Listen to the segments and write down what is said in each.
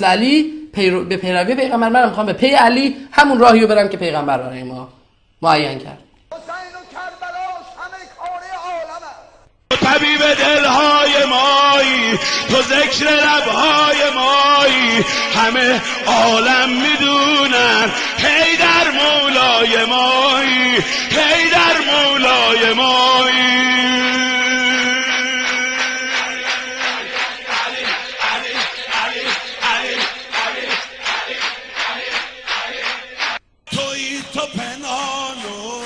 علی به پیروی پیغمبر، منم میخوام به پی علی همون راهی رو برم که پیغمبر برای ما معین کرد. طبیب دلهای مایی، تو ذکر لبهای مایی، همه عالم میدونن حیدر مولای مایی، حیدر مولای مایی. تویی تو پنهانو،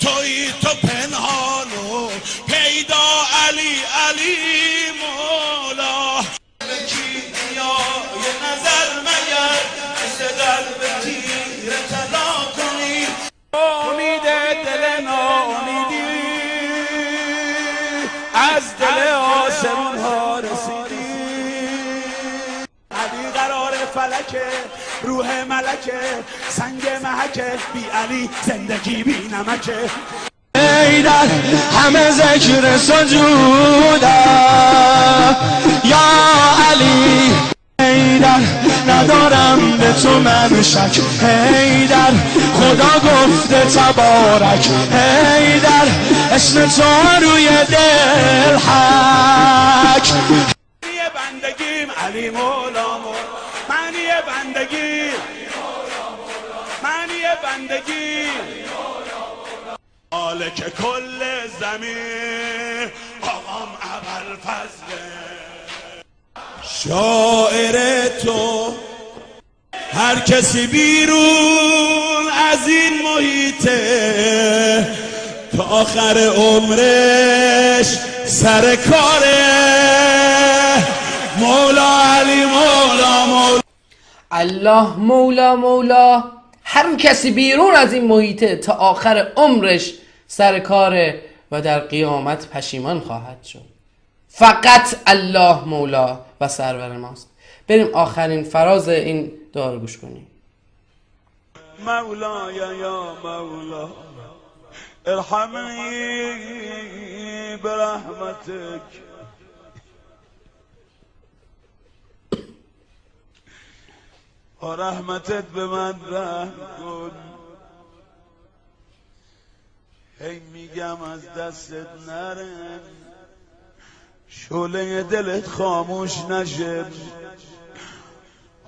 تویی تو پنهانو، پیدا علی علی مولا. یه نظر مگر مثل قلب تیر طلا کنی، امید دل ناامیدی از دل آسمون ها رسیدی. علی قرار فلکه، روح ملکه، سنگ محکه، بی علی زندگی بی نمکه. حیدر همه ذکر سجوده یا علی، حیدر ندارم به تو من شک، حیدر خدا گفته تبارک، حیدر اسم تو روی دل حک. معنی بندگیم علی مولا مولا، معنی بندگیم، معنی بندگیم مالک کل زمین، آقام ابوالفضل. شاعر تو هر کسی بیرون از این محیطه، تا آخر عمرش سر کاره. مولا علی مولا مولا، الله مولا مولا، هر کسی بیرون از این محیطه تا آخر عمرش سر کاره و در قیامت پشیمان خواهد شد. فقط الله مولا و سرور ماست. بریم آخرین فراز این دعا رو گوش کنیم. مولا یا مولا ارحمنی برحمتک، و رحمتت به من رحم کن. هی میگم از دستت نرم، شعله دلت خاموش نشه.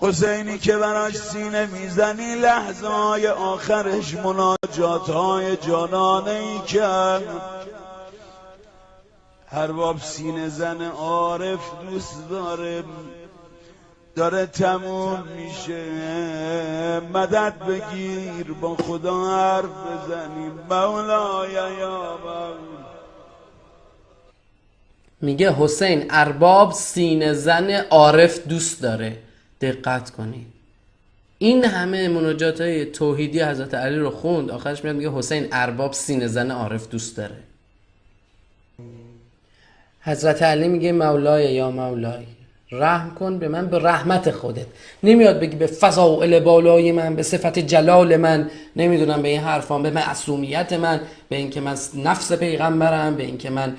حسینی که براش سینه میزنی، لحظه های آخرش مناجات های جانانه ای کرد. هر باب سینه زن عارف دوست داره تموم میشه. مدد بگیر با خدا حرف بزنیم. مولا یا مولا. میگه حسین ارباب سینه زن عارف دوست داره. دقت کنید، این همه مناجات های توحیدی حضرت علی رو خوند، آخرش میاد میگه حسین ارباب سینه زن عارف دوست داره. حضرت علی میگه مولای یا مولای، رحم کن به من به رحمت خودت. نمیاد بگی به فضائل بالای من، به صفت جلال من، نمیدونم به این حرفان، به معصومیت من، به اینکه من نفس پیغمبرم، به اینکه من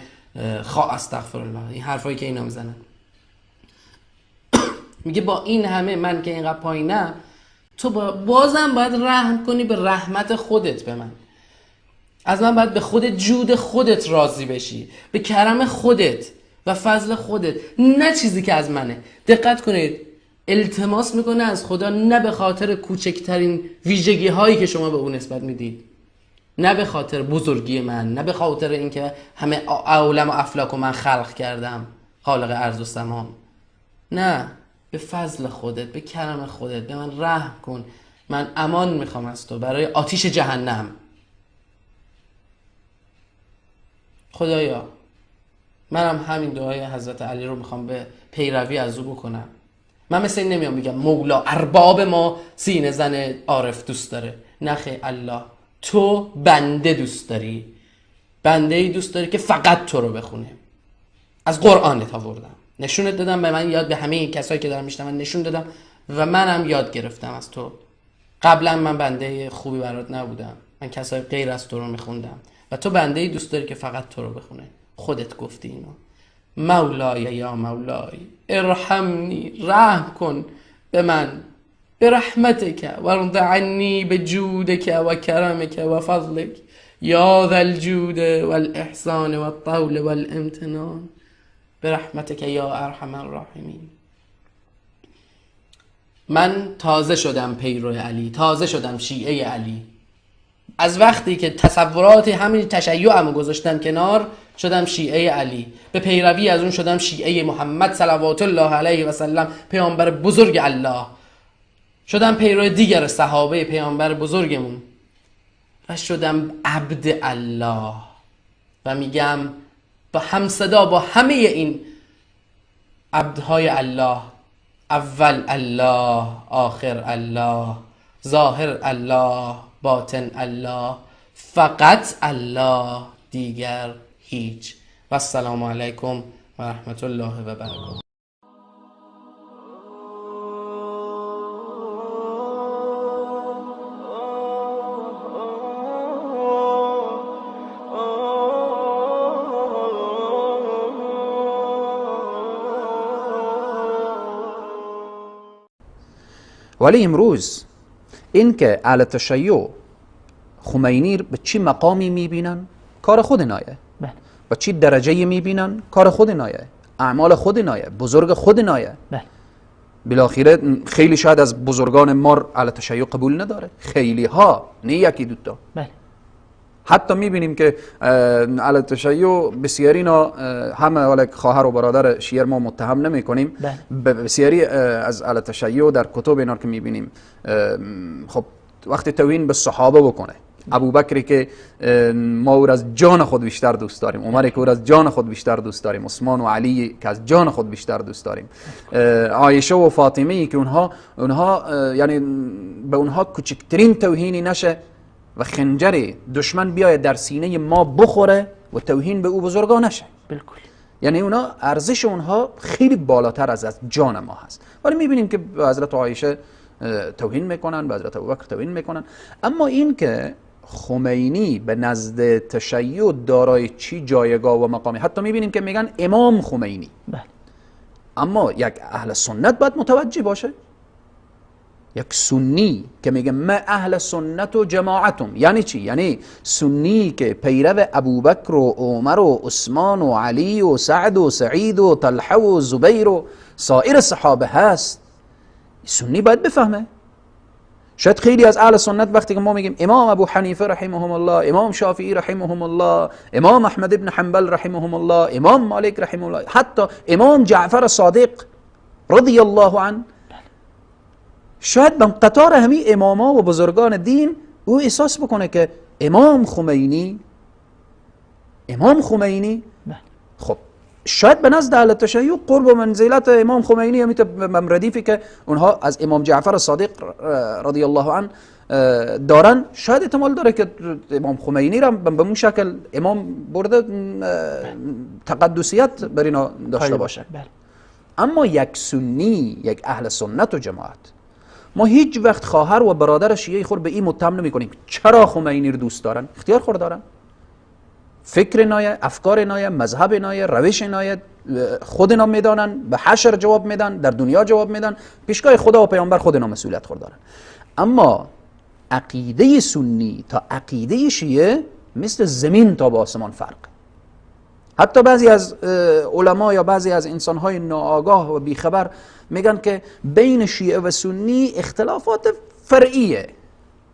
استغفرالله، این حرفایی که اینا میزنن. میگه با این همه من که اینقدر پایینم، تو بازم باید رحم کنی به رحمت خودت به من. از من باید به خودت جود خودت راضی بشی، به کرم خودت و فضل خودت، نه چیزی که از منه. دقت کنید، التماس میکنه از خدا، نه به خاطر کوچکترین ویژگی هایی که شما به اون نسبت میدید، نه به خاطر بزرگی من، نه به خاطر اینکه همه عالم و افلاک و من خلق کردم، خالق ارض و سما، نه، به فضل خودت، به کرم خودت به من رحم کن. من امان میخوام از تو برای آتیش جهنم. خدایا منم همین دعای حضرت علی رو میخوام به پیروی از او بکنم. من مثل این نمیام بگم مولا ارباب ما سینه زن عارف دوست داره. نخه الله، تو بنده دوست داری، بنده ای دوست داری که فقط تو رو بخونه. از قرآنت آوردم، نشونت دادم، به من یاد، به همه کسایی که دارم میشنون نشون دادم و منم یاد گرفتم از تو. قبلا من بنده خوبی برات نبودم، من کسای غیر از تو رو میخوندم و تو بنده ای دوست داری که فقط تو رو بخونه. خودت گفتی اینو. مولای یا مولای ارحمنی، رحم کن به من، به رحمتک وارض عنی بجودک و کرمک و فضلک یا ذا الجود والاحسان والطول والامتنان برحمتک یا ارحم الراحمین. من تازه شدم پیرو علی، تازه شدم شیعه علی. از وقتی که تصورات همین تشیعمو گذاشتم کنار، شدم شیعه علی. به پیروی از اون شدم شیعه محمد صلوات الله علیه و سلم، پیامبر بزرگ الله. شدم پیرو دیگر صحابه پیامبر بزرگمون و شدم عبد الله. و میگم با همصدا با همه این عبدهای الله، اول الله، آخر الله، ظاهر الله، باطن الله، فقط الله، دیگر هیچ. و السلام علیکم و رحمت الله و برکاته. ولی امروز این که اهل تشیع خمینی به چی مقامی میبینن کار خود نایه، و چی درجه میبینن کار خود نایه، اعمال خود نایه، بزرگ خود نایه. بالاخره خیلی شاید از بزرگان ما اهل تشیع قبول نداره، خیلی ها، نه یکی دوتا. حتی میبینیم که اهل تشیع بسیاری همه ولی خواهر و برادر شیعه ما متهم نمی کنیم، بسیاری از اهل تشیع در کتب اینا که میبینیم خب وقتی توهین به صحابه بکنه، ابوبکری که ما او از جان خود بیشتر دوست داریم، عمر که او از جان خود بیشتر دوست داریم، عثمان و علی که از جان خود بیشتر دوست داریم، عایشه و فاطمه که اونها یعنی به اونها کوچکترین توهینی نشه و خنجر دشمن بیاید در سینه ما بخوره و توهین به او بزرگا نشه. بالکل. یعنی اونا ارزش اونها خیلی بالاتر از جان ما هست. ولی میبینیم که به حضرت عایشه توهین میکنن، به حضرت ابوبکر توهین میکنن. اما این که خمینی به نزد تشیع دارای چی جایگاه و مقامی، حتی میبینیم که میگن امام خمینی. بله. اما یک اهل سنت باید متوجه باشه، یک سنی که میگه من اهل سنت و جماعتم. یعنی چی؟ یعنی سنی که پیرو ابوبکر و عمر و عثمان و علی و سعد و سعید و طلحه و زبیر و سایر صحابه هست. سنی باید بفهمه. شاید خیلی از اهل سنت وقتی که ما میگیم امام ابو حنیفه رحمهم الله، امام شافعی رحمهم الله، امام احمد ابن حنبل رحمهم الله، امام مالک رحمه الله، حتی امام جعفر صادق رضی الله عنه، شاید به قطار همین اماما و بزرگان دین او احساس بکنه که امام خمینی خب شاید به نزد اهل تشیع قرب و منزلت امام خمینی همیت ردیفی که اونها از امام جعفر صادق رضی الله عنه دارن، شاید احتمال داره که امام خمینی را به اون شکل امام برده تقدسیت بر اینا داشته باشه. اما یک سنی، یک اهل سنت و جماعت، ما هیچ وقت خواهر و برادر شیعه خود به این متهم نمی کنیم چرا خمینی رو دوست دارن. اختیار خود دارن، فکر نایه، افکار نایه، مذهب نایه، روش نایه، خود اینا میدانن، به حشر جواب میدن، در دنیا جواب میدن، پیشگاه خدا و پیامبر خود اینا مسئولیت خود دارن. اما عقیده سنی تا عقیده شیعه مثل زمین تا با آسمان فرق. حتی بعضی از علما یا بعضی از انسانهای ناآگاه و بیخبر میگن که بین شیعه و سنی اختلافات فرعیه،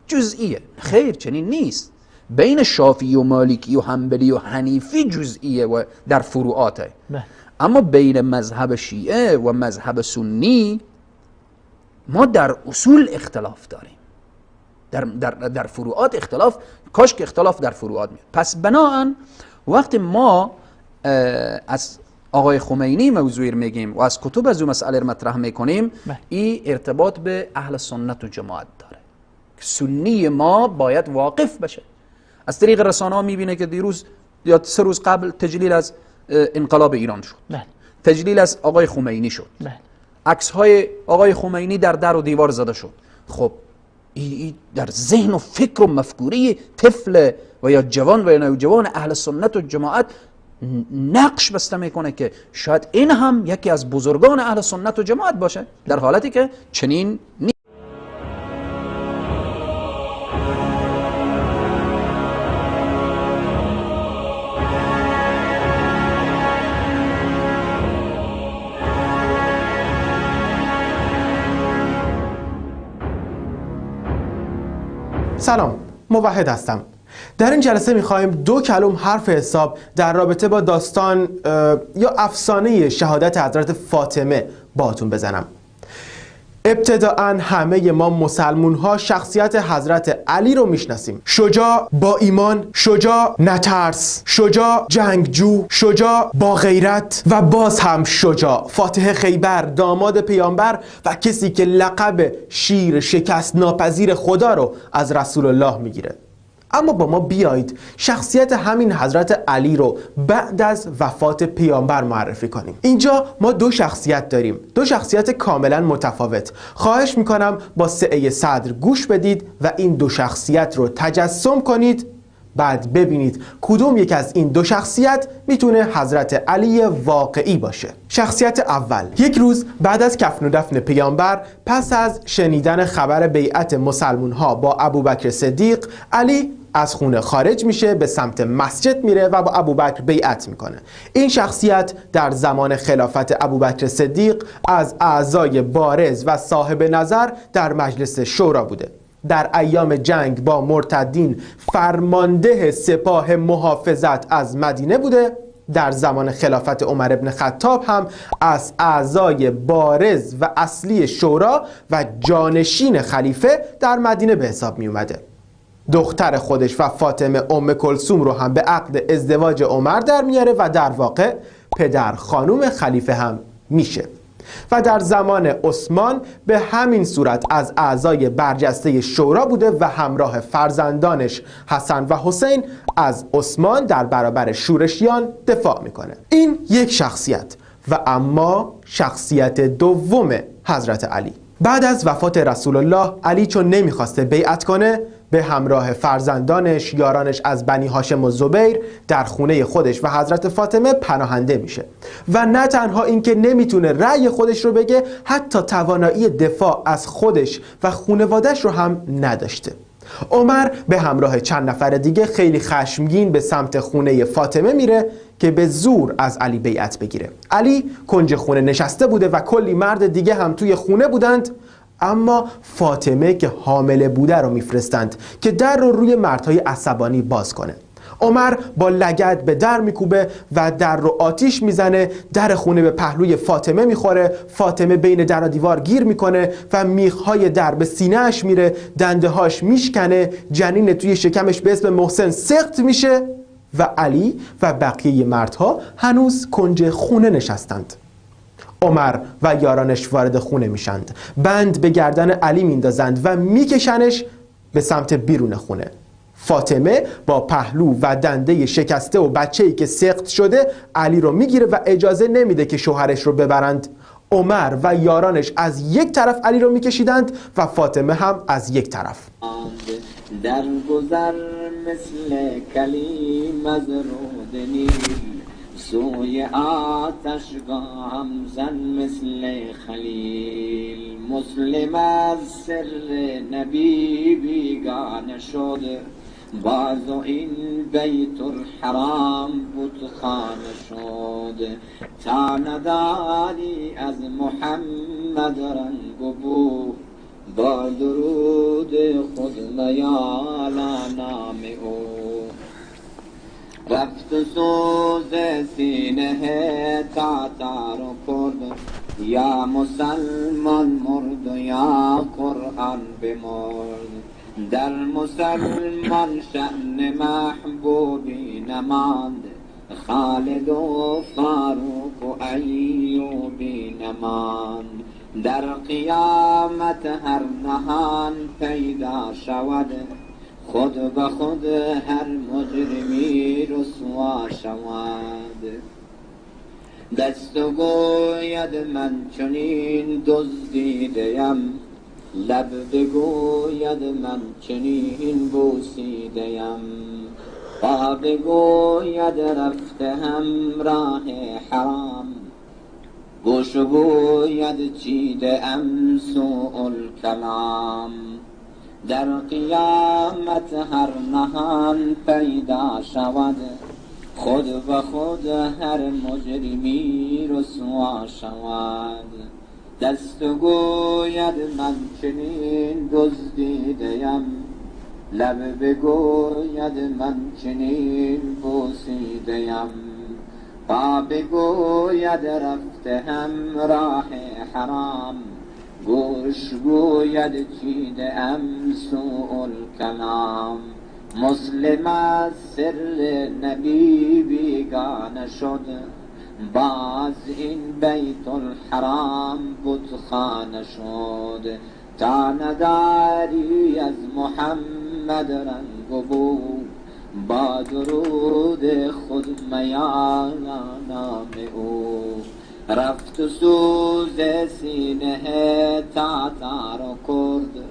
جزئیه. خیر، چنین نیست. بین شافعی و مالکی و حنبلی و حنیفی جزئیه و در فروعاته. اما بین مذهب شیعه و مذهب سنی ما در اصول اختلاف داریم، در فروعات اختلاف، کاش که اختلاف در فروعات میاد. پس بناهن وقتی ما از آقای خمینی موضوعی میگیم و از کتب از اون مسئله مطرح میکنیم، این ارتباط به اهل سنت و جماعت داره. سنی ما باید واقف بشه. از طریق رسانه ها میبینه که دیروز یا 3 روز قبل تجلیل از انقلاب ایران شد، تجلیل از آقای خمینی شد، عکس های آقای خمینی در و دیوار زده شد. خب این در ذهن و فکر و مفکوری طفل و یا جوان و یا نوجوان اهل سنت و جماعت نقش بسته میکنه که شاید این هم یکی از بزرگان اهل سنت و جماعت باشه، در حالتی که چنین نیست. سلام، موحد هستم. در این جلسه میخوایم 2 کلم حرف حساب در رابطه با داستان یا افسانه شهادت حضرت فاطمه باهاتون بزنم. ابتداءً همه ما مسلمون ها شخصیت حضرت علی رو میشناسیم. شجاع، با ایمان، شجاع نترس، شجاع جنگجو، شجاع با غیرت و باز هم شجاع، فاتح خیبر، داماد پیامبر و کسی که لقب شیر شکست ناپذیر خدا رو از رسول الله میگیره. اما با ما بیایید شخصیت همین حضرت علی رو بعد از وفات پیامبر معرفی کنیم. اینجا ما 2 شخصیت داریم، 2 شخصیت کاملا متفاوت. خواهش میکنم با سعه صدر گوش بدید و این 2 شخصیت رو تجسم کنید، بعد ببینید کدوم یک از این 2 شخصیت میتونه حضرت علی واقعی باشه. شخصیت اول: یک روز بعد از کفن و دفن پیامبر، پس از شنیدن خبر بیعت مسلمون ها با ابوبکر صدیق، علی از خونه خارج میشه، به سمت مسجد میره و با ابوبکر بیعت میکنه. این شخصیت در زمان خلافت ابوبکر صدیق از اعضای بارز و صاحب نظر در مجلس شورا بوده. در ایام جنگ با مرتدین فرمانده سپاه محافظت از مدینه بوده. در زمان خلافت عمر ابن خطاب هم از اعضای بارز و اصلی شورا و جانشین خلیفه در مدینه به حساب می اومده. دختر خودش و فاطمه ام کلثوم رو هم به عقد ازدواج عمر در میاره و در واقع پدر خانوم خلیفه هم میشه. و در زمان عثمان به همین صورت از اعضای برجسته شورا بوده و همراه فرزندانش حسن و حسین از عثمان در برابر شورشیان دفاع میکنه. این یک شخصیت. و اما شخصیت دوم حضرت علی: بعد از وفات رسول الله، علی چون نمیخواسته بیعت کنه، به همراه فرزندانش، یارانش از بنی هاشم و زبیر در خونه خودش و حضرت فاطمه پناهنده میشه. و نه تنها اینکه نمیتونه رأی خودش رو بگه، حتی توانایی دفاع از خودش و خانواده‌اش رو هم نداشته. عمر به همراه چند نفر دیگه خیلی خشمگین به سمت خونه فاطمه میره که به زور از علی بیعت بگیره. علی کنج خونه نشسته بوده و کلی مرد دیگه هم توی خونه بودند، اما فاطمه که حامله بوده رو میفرستند که در رو روی مردهای عصبانی باز کنه. عمر با لگد به در میکوبه و در رو آتیش میزنه. در خونه به پهلوی فاطمه میخوره. فاطمه بین در و دیوار گیر میکنه و میخهای در به سینه‌اش میره، دنده هاش میشکنه، جنین توی شکمش به اسم محسن سقط میشه و علی و بقیه مردها هنوز کنج خونه نشستند. عمر و یارانش وارد خونه میشند، بند به گردن علی میندازند و میکشنش به سمت بیرون خونه. فاطمه با پهلو و دنده شکسته و بچه‌ای که سقط شده علی رو میگیره و اجازه نمیده که شوهرش رو ببرند. عمر و یارانش از یک طرف علی رو میکشیدند و فاطمه هم از یک طرف. در گذر مثل کلیم از رود نیل، سوی آتشگاه هم زن مثل خلیل. مسلم از سر نبی بیگانه شد، باز و این بیت الحرام بتخانه شد. تا نداری از محمد رنگ و بو، با درود خود میالا نام او. رفت سوز سینه تاتار و کرد، یا مسلمان مرد و یا قرآن بمرد. در مسلمان شأن محبوبی نماند، خالد و فاروق و ایوبی نماند. در قیامت هر نهان پیدا شود، خود به خود هر مجرمی رسوا شود. دست گوید من چنین دزدیده‌ام، لب بگوید من چنین بوسیده‌ام. پا بگوید رفته همراه حرام، گوش گوید چیده ام سوء الکلام. در قیامت هر نهان پیدا شود، خود و خود هر مجرمی رسوا شود. دست گوید من چنین دزدیده‌ام، لب بگوید من چنین بوسیده‌ام. پا بگوید رفته همراه حرام، گوش گوید چیده‌ام سوء الکلام. مسلم از سر نبی بیگانه شد، باز این بیت الحرام بتخانه شد. تا نداری از محمد رنگ و بو، با درود خود میان نام او. رفت و سوز سینه تاتار و کرد،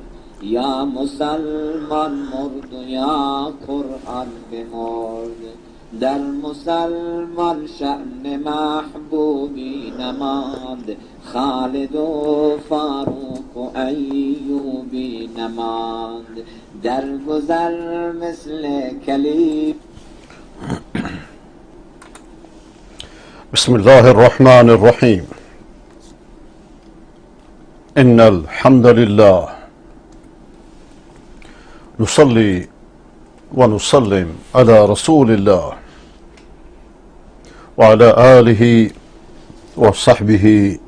یا مسلمان مرد و یا قرآن بمرد. در مسلمان شأن محبوبی نماند، خالد و فاروق و ایوبی نماند. در گذر مثل کلیم. بسم الله الرحمن الرحيم. إن الحمد لله نصلي ونسلم على رسول الله وعلى آله وصحبه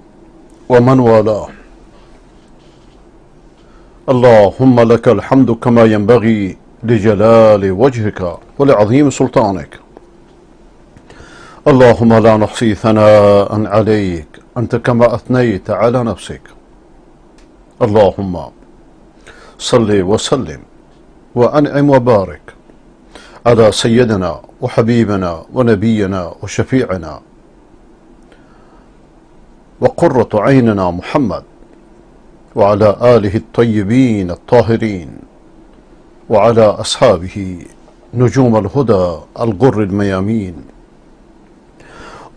ومن والاه. اللهم لك الحمد كما ينبغي لجلال وجهك ولعظيم سلطانك. اللهم لا نحصي ثناء عليك أنت كما أثنيت على نفسك. اللهم صل وسلم وأنعم وبارك على سيدنا وحبيبنا ونبينا وشفيعنا وقرة عيننا محمد، وعلى آله الطيبين الطاهرين، وعلى أصحابه نجوم الهدى الغر الميامين،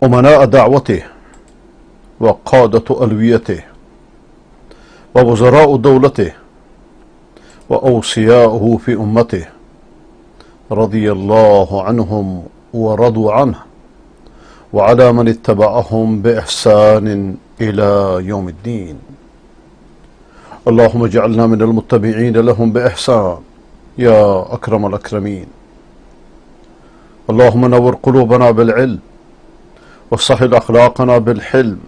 أمناء دعوته وقادة ألويته ووزراء دولته وأوصياؤه في أمته، رضي الله عنهم ورضوا عنه، وعلى من اتبعهم بإحسان إلى يوم الدين. اللهم اجعلنا من المتبعين لهم بإحسان يا أكرم الأكرمين. اللهم نور قلوبنا بالعلم، وصحل أخلاقنا بالحلم،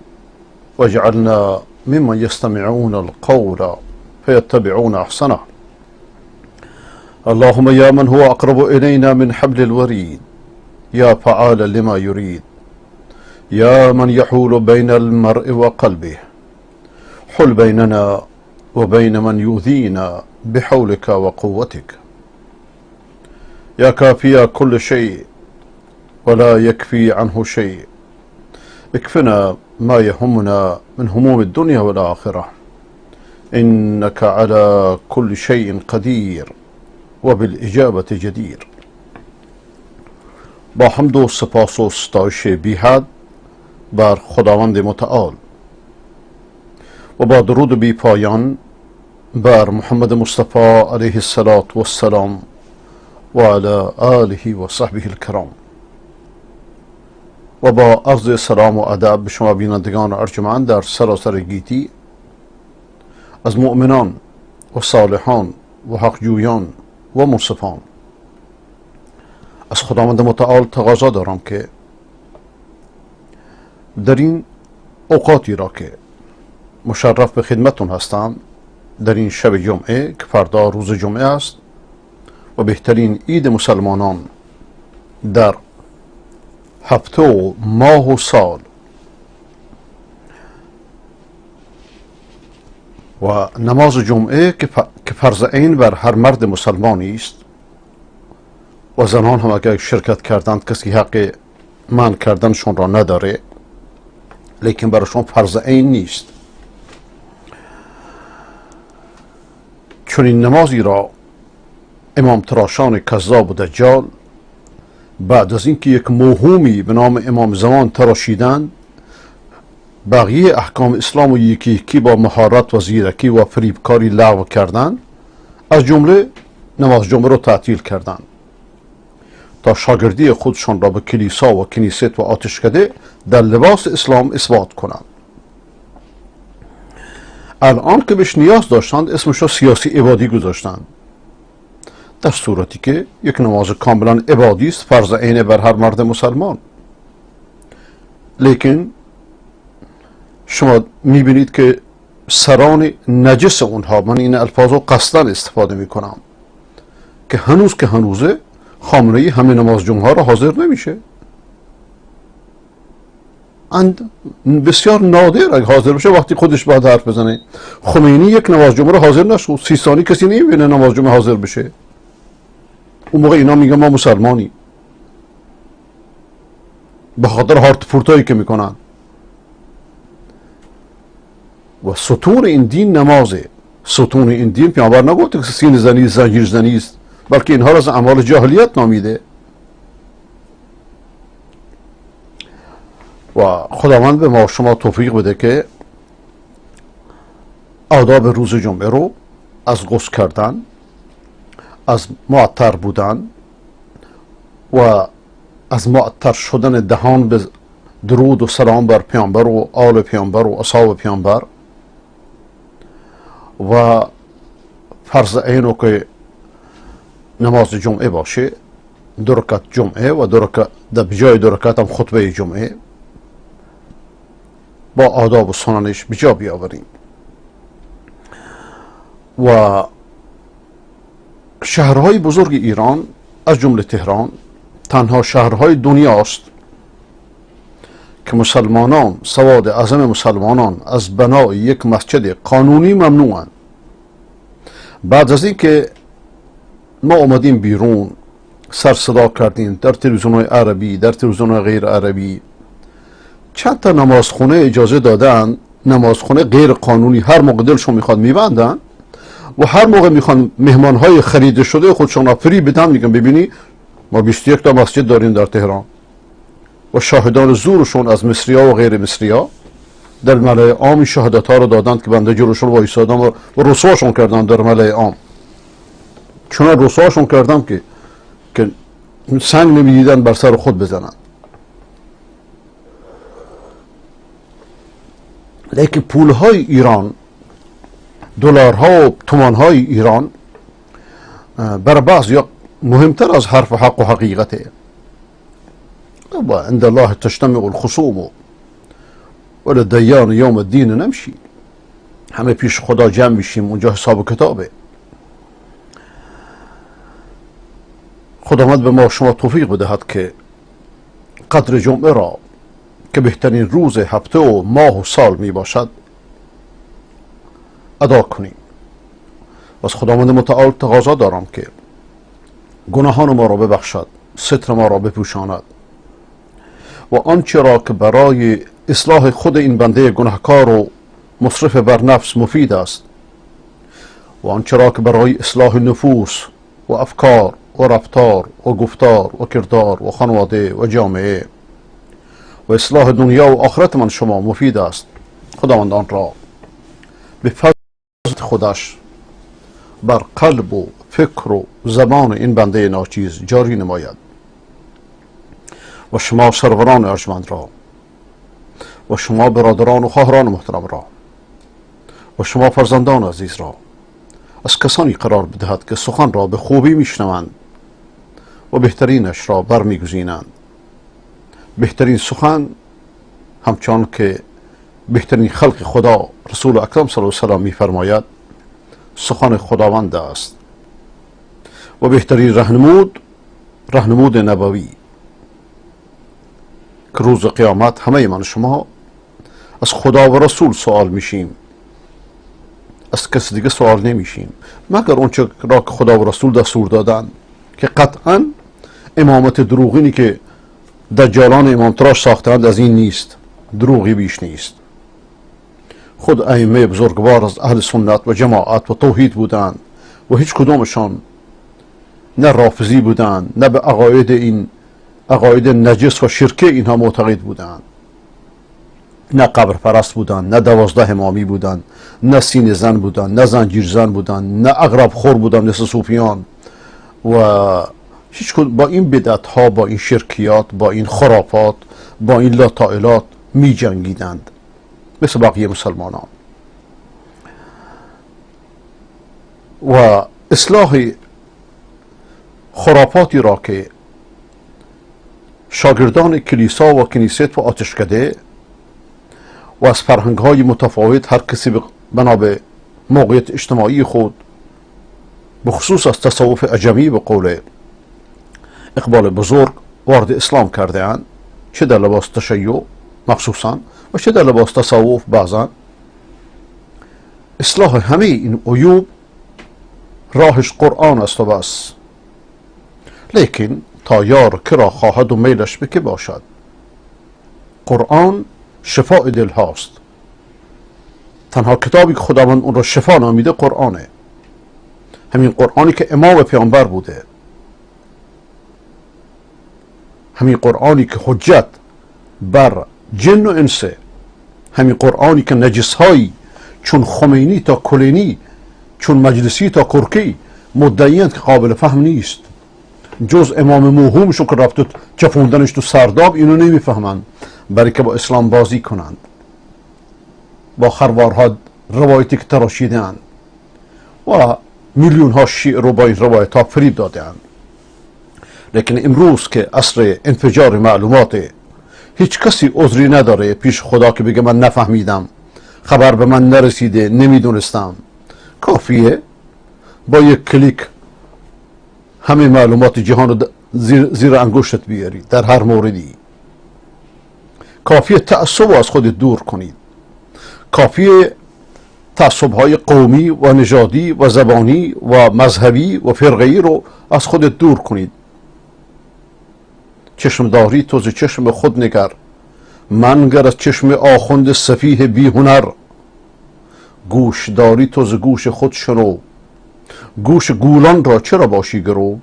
واجعلنا ممن يستمعون القول فيتبعون أحسنه. اللهم يا من هو أقرب إلينا من حبل الوريد، يا فعالا لما يريد، يا من يحول بين المرء وقلبه، حل بيننا وبين من يؤذينا بحولك وقوتك. يا كافي كل شيء ولا يكفي عنه شيء، اكفنا ما يهمنا من هموم الدنيا والآخرة، إنك على كل شيء قدير وبالإجابة جدير. با حمد و سپاس و ستایش بی حد بر خداوند متعال و با درود بی پایان بر محمد مصطفی علیه السلام و علی آله و صحبه الکرام، و با عرض سلام و ادب به شما بینندگان ارجمند در سراسر گیتی از مؤمنان و صالحان و حقجویان و منصفان، از خداوند متعال تقاضا دارم که در این اوقاتی را که مشرف به خدمتون هستم، در این شب جمعه که فردا روز جمعه است و بهترین عید مسلمانان در هفته و ماه و سال، و نماز جمعه که فرض عین بر هر مرد مسلمانی است، و زنان هم اگر شرکت کردند کسی حق منع کردنشون را نداره، لیکن برایشون فرض عین نیست. چون این نمازی را امام تراشان کذاب و دجال بعد از اینکه یک موهومی به نام امام زمان تراشیدن، بقیه احکام اسلام و یکی یکی با مهارت و زیرکی و فریبکاری لغو کردن، از جمله نماز جمعه رو تعطیل کردن تا شاگردی خودشان را به کلیسا و کنیست و آتشکده در لباس اسلام اثبات کنند. الان که بهش نیاز داشتند اسمش را سیاسی عبادی گذاشتند، در صورتی که یک نماز کاملا عبادی است، فرض عین بر هر مرد مسلمان. لیکن شما میبینید که سران نجس اونها، من این الفاظ رو قصداً استفاده میکنم، که هنوزه خامنه‌ای همه نماز جمعه ها را حاضر نمیشه. بسیار نادر اگه حاضر بشه وقتی خودش باید حرف بزنه. خمینی یک نماز جمعه را حاضر نشد، 30 ثانیه کسی نمیبینه نماز جمعه حاضر بشه. اون موقع اینا میگن ما مسلمانی، به خاطر هارت فورتایی که میکنن. و ستون این دین نمازه. ستون این دین پیامبر نگفته که سینه زنی زنجیر زنی است، بلکه اینها را از اعمال جاهلیت نامیده. و خداوند به ما شما توفیق بده که آداب روز جمعه رو از غسل کردن، از معطر بودن و از معطر شدن دهان به درود و سلام بر پیامبر و آل پیامبر و اصحاب پیامبر و فرض عینو که نماز جمعه باشه، 2 رکعت جمعه و 2 رکعت در بجای 2 رکعت هم خطبه جمعه با آداب و سننش بجا بیاوریم. و شهرهای بزرگ ایران از جمله تهران تنها شهرهای دنیاست که مسلمانان، سواد اعظم مسلمانان از بنای یک مسجد قانونی ممنوعن. بعد از اینکه ما اومدیم بیرون، سر صدا کردیم در تلویزیون‌های عربی، در تلویزیون‌های غیر عربی، چند تا نمازخونه اجازه دادن، نمازخونه غیر قانونی هر موقع دلشون میخواد میبندن و هر موقع میخوان مهمانهای خریده شده خودشون را فری بدن، میگن ببینی ما 21 تا مسجد داریم در تهران و شاهدان زورشون از مصری‌ها و غیر مصری‌ها در ملأ عام شهادت ها رو دادن که بنده جلوشون وایسادم و رسواشون کردم در ملأ عام. چون رسواشون کردم که سنگ نمیدیدن بر سر خود بزنن. لیکن پولهای ایران، دلارها و تومانهای ایران برای بعضیا مهمتر از حرف حق و حقیقته. و عند الله تجتمع الخصوم وللدیان یوم الدین نمشی، همه پیش خدا جمع میشیم، اونجا حساب کتابه. خداوند به ما شما توفیق بدهد که قدر جمعه را که بهترین روز هفته و ماه و سال می باشد ادا کنیم. و از خداوند متعال تقاضا دارم که گناهان ما را ببخشد، ستر ما را بپوشاند و آنچه را که برای اصلاح خود این بنده گناهکار و مصرف بر نفس مفید است و آنچه را که برای اصلاح نفوس و افکار و رفتار و گفتار و کردار و خانواده و جامعه و اصلاح دنیا و آخرت من شما مفید است، خداوند آن را به فضل خودش بر قلب و فکر و زبان این بنده ناچیز جاری نماید. و شما سروران ارجمند را و شما برادران و خواهران محترم را و شما فرزندان عزیز را از کسانی قرار بدهد که سخن را به خوبی میشنوند و بهترینش را برمیگزینند. بهترین سخن همچون که بهترین خلق خدا رسول اکرم صلی الله علیه و سلم میفرماید سخن خداوند است و بهترین رهنمود نبوی که روز قیامت همه من شما از خدا و رسول سوال میشیم، از کسی دیگه سوال نمیشیم مگر اونچه را که خدا و رسول دستور دادن، که قطعا امامت دروغینی که دجالان امام تراش ساختند از این نیست، دروغی بیش نیست. خود ائمه بزرگوار از اهل سنت و جماعت و توحید بودند و هیچ کدومشان نه رافضی بودند نه به عقاید این عقاید نجس و شرکی اینها معتقد بودند. نه قبر پرست بودند، نه 12 امامی بودند، نه سینه زن بودند، نه زنجیر زن بودند، نه عقرب خور بودند مثل صوفیان. و هیچ با این بدعت ها، با این شرکیات، با این خرافات، با این لاطائلات می جنگیدند مثل بقیه مسلمانان. و اصلاح خرافاتی را که شاگردان کلیسا و کنیست و آتشکده و از فرهنگ های متفاوت هر کسی بنا به موقعیت اجتماعی خود، بخصوص از تصوف عجمی به قول اقبال بزرگ وارد اسلام کرده اند، چه در لباس تشیع مخصوصا و چه در لباس تصوف بعضا، اصلاح همه این عیوب راهش قرآن است و بس. لیکن تا یار که را خواهد و میلش به که باشد. قرآن شفاء دل هاست. تنها کتابی که خداوند اون را شفا نامیده قرآنه. همین قرآنی که امام پیامبر بوده، همین قرآنی که حجت بر جن و انسه، همین قرآنی که نجس هایی چون خمینی تا کلینی، چون مجلسی تا کرکی مدعیند که قابل فهم نیست، جز امام موهومشون که رفت چفوندنش تو سرداب، اینو نمیفهمند، برای که با اسلام بازی کنند، با خروارها روایتی که تراشیدند و میلیون ها شیعه رو با این روایت ها فریب دادند. لیکن امروز که عصر انفجار معلومات، هیچ کسی عذری نداره پیش خدا که بگه من نفهمیدم، خبر به من نرسیده، نمیدونستم. کافیه با یک کلیک همه معلومات جهان رو زیر انگشتت بیاری در هر موردی. کافیه تعصب از خود دور کنید. کافیه تعصب‌های قومی و نژادی و زبانی و مذهبی و فرقه‌ای رو از خود دور کنید. چشمداری تو ز چشم خود نگر، منگر از چشم آخوند سفیه بی هنر. گوش داری تو ز گوش خود شنو، گوش گولان را چرا باشی گرو؟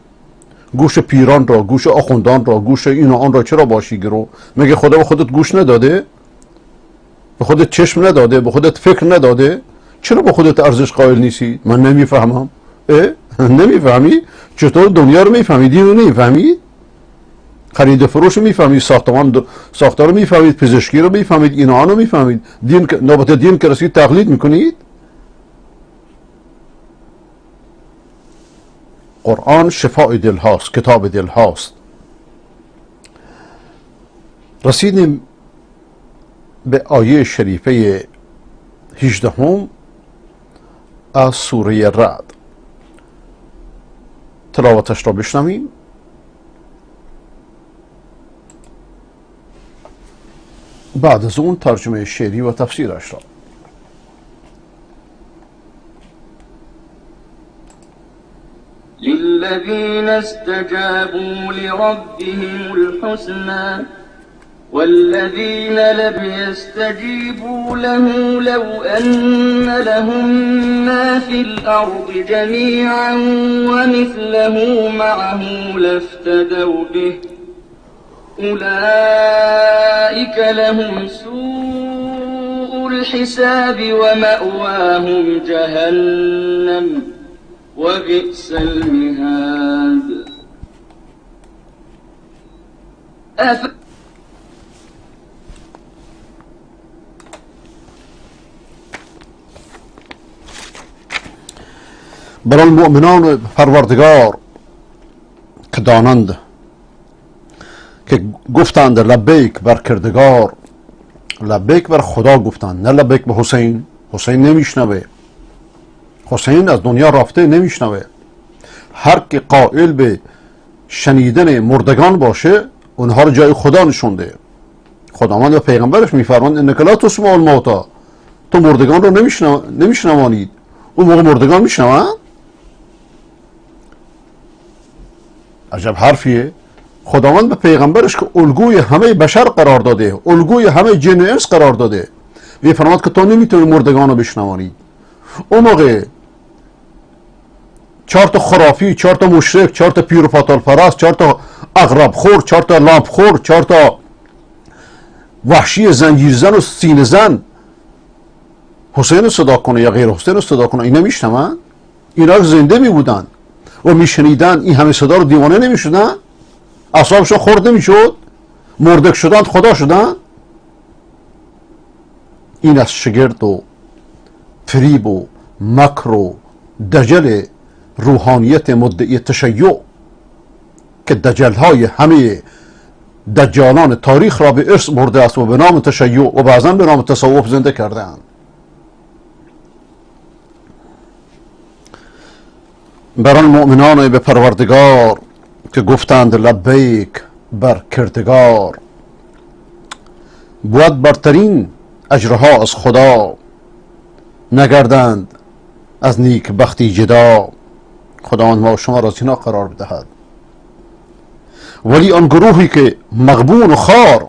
گوش پیران را، گوش آخوندان را، گوش این و آن را چرا باشی گرو؟ مگه خدا به خودت گوش نداده؟ به خودت چشم نداده؟ به خودت فکر نداده؟ چرا به خودت ارزش قائل نیستی؟ من نمیفهمم. نمیفهمی؟ چطور دنیا رو میفهمی؟ دین رو نمیفهمی؟ خرید فروش رو میفهمید، ساختار رو میفهمید، پزشکی رو میفهمید، این و آن رو میفهمید، نوبت دین که رسید تقلید میکنید. قرآن شفاء دل هاست، کتاب دل هاست. رسیدیم به آیه شریفه 18 از سوره رعد. تلاوتش را بشنویم. بعد از اون ترجمه شعری و تفسیرش را. للذين استجابوا لربهم الحسنى والذين لم يستجيبوا له لو أن لهم ما في الأرض جميعا ومثله معه لافتدوا به أولئك لهم سوء الحساب ومأواهم جهنم وبئس المهاد. برای المؤمنان پروردگار که دانند، که گفتند لبیک بر کردگار، لبیک بر خدا گفتند، نه لبیک به حسین. حسین نمیشنوه، حسین از دنیا رفته، نمیشنوه. هر که قائل به شنیدن مردگان باشه، اونها رو جای خدا نشونده. خداوند و پیغمبرش میفرماند انک لا تسمع الموتى، تو مردگان رو نمیشنوانید. اون موقع مردگان میشنوند؟ عجب حرفیه. خداوند به پیغمبرش که الگوی همه بشر قرار داده، الگوی همه جن و انس قرار داده، میفرماند که تو نمیتونی مردگان رو بشنوانی. اون موقع 4 تا خرافی، 4 تا مشرک، 4 تا پیر و پاتال پرست، 4 تا اغرب خور، 4 تا لامپ خور، 4 تا وحشی زنجیر زن و سینه زن حسین رو صدا کنه یا غیر حسین رو صدا کنه، اینا میشنون؟ اینا زنده می بودن و میشنیدن این همه صدا رو دیوانه نمیشدن؟ اعصابشون خورد نمیشد؟ مردک شدن خدا شدن؟ این از شگرد و فریب و مکر و دجل روحانیت مدعی تشیع که دجل‌های همه دجالان تاریخ را به ارث برده است و به نام تشیع و بعضا به نام تصوف زنده کرده‌اند. بر آن مؤمنان به پروردگار که گفتند لبیک بر کردگار، بود برترین اجرها از خدا، نگردند از نیک بختی جدا. خداوند ما شما را از اینا قرار بدهد. ولی آن گروهی که مغبون و خار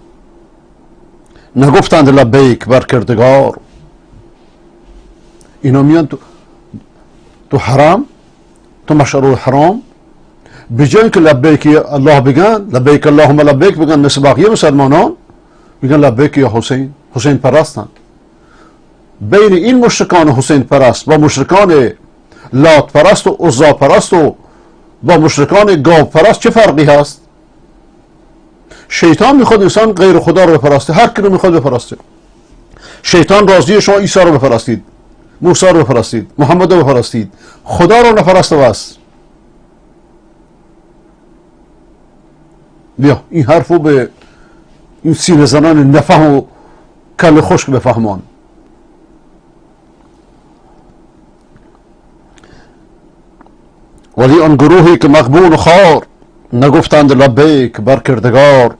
نگفتند لبیک بر کردگار، اینا میان تو حرم، تو مشعر الحرام، به جای که لبیک الله بگن، لبیک اللهم لبیک بگن مثل بقیه مسلمانان، میگن لبیک یا حسین، حسین پرستن. بین این مشرکان حسین پرست با مشرکان لات پرست و عزا پرست و با مشرکان گاو پرست چه فرقی هست؟ شیطان میخواد انسان غیر خدا رو بپرسته، هر کی رو میخواد بپرسته. شیطان راضیه شما عیسی رو بپرستید، موسی رو بپرستید، محمد رو بپرستید، خدا رو نپرسته بس. بیا این حرفو به این سینه زنان نفهم و کل خشک بفهمان. ولی آن گروهی که مغبون و خار نگفتند لبیک بر کردگار،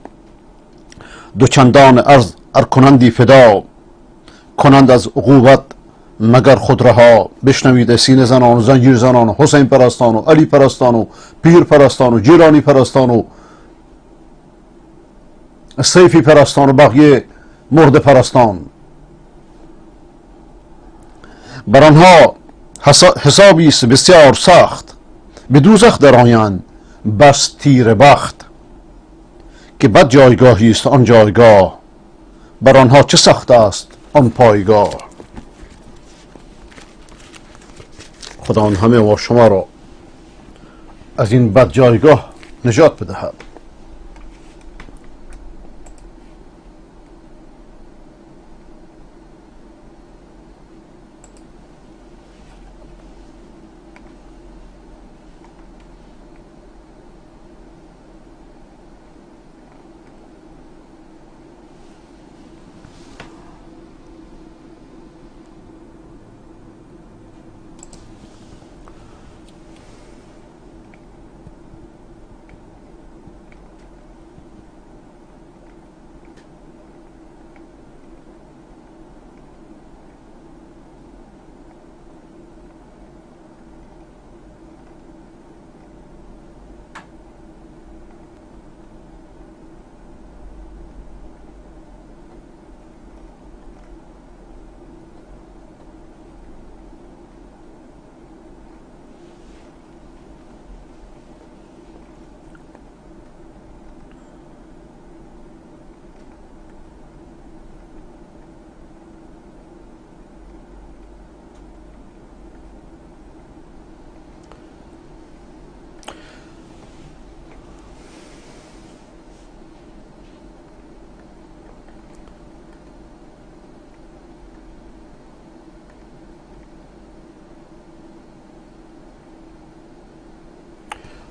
دو چندان ارز کنندی فدا، کنند از عقوبت مگر خود رها. بشنوید سینه زنان و زنجیر زنان و حسین پرستان و علی پرستان و پیر پرستان و جیلانی پرستان و سیفی پرستان و بقیه مرد پرستان، بر آنها حسابی است بسیار سخت، به دوزخ درآیند بس تیر بخت. که بد جایگاهی است آن جایگاه، بر آنها چه سخت است آن پایگاه. خدا آن همه و شما را از این بد جایگاه نجات بدهد.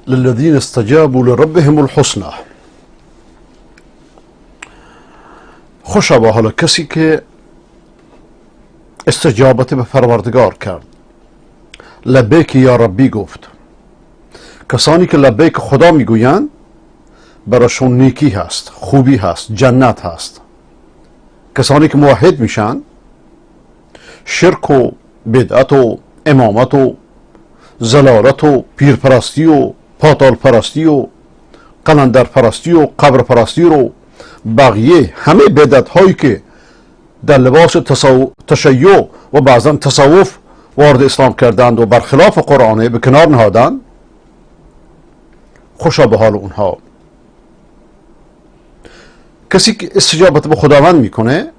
للذین استجابوا لربهم الحسنى. خوشا به حال کسی که استجابت به پروردگار کرد، لبیک یا ربی گفت. کسانی که لبیک خدا میگویند براشون نیکی هست، خوبی هست، جنت هست. کسانی که موحد میشن، شرک و بدعت و امامت و زلالت و پیرپرستی و پاتال پرستی و قلندر پرستی و قبر پرستی رو بقیه همه بدعت هایی که در لباس تشیع و بعضا تصوف وارد اسلام کردند و برخلاف قرآنه به کنار نهادند، خوشا به حال اونها. کسی که استجابت به خداوند میکنه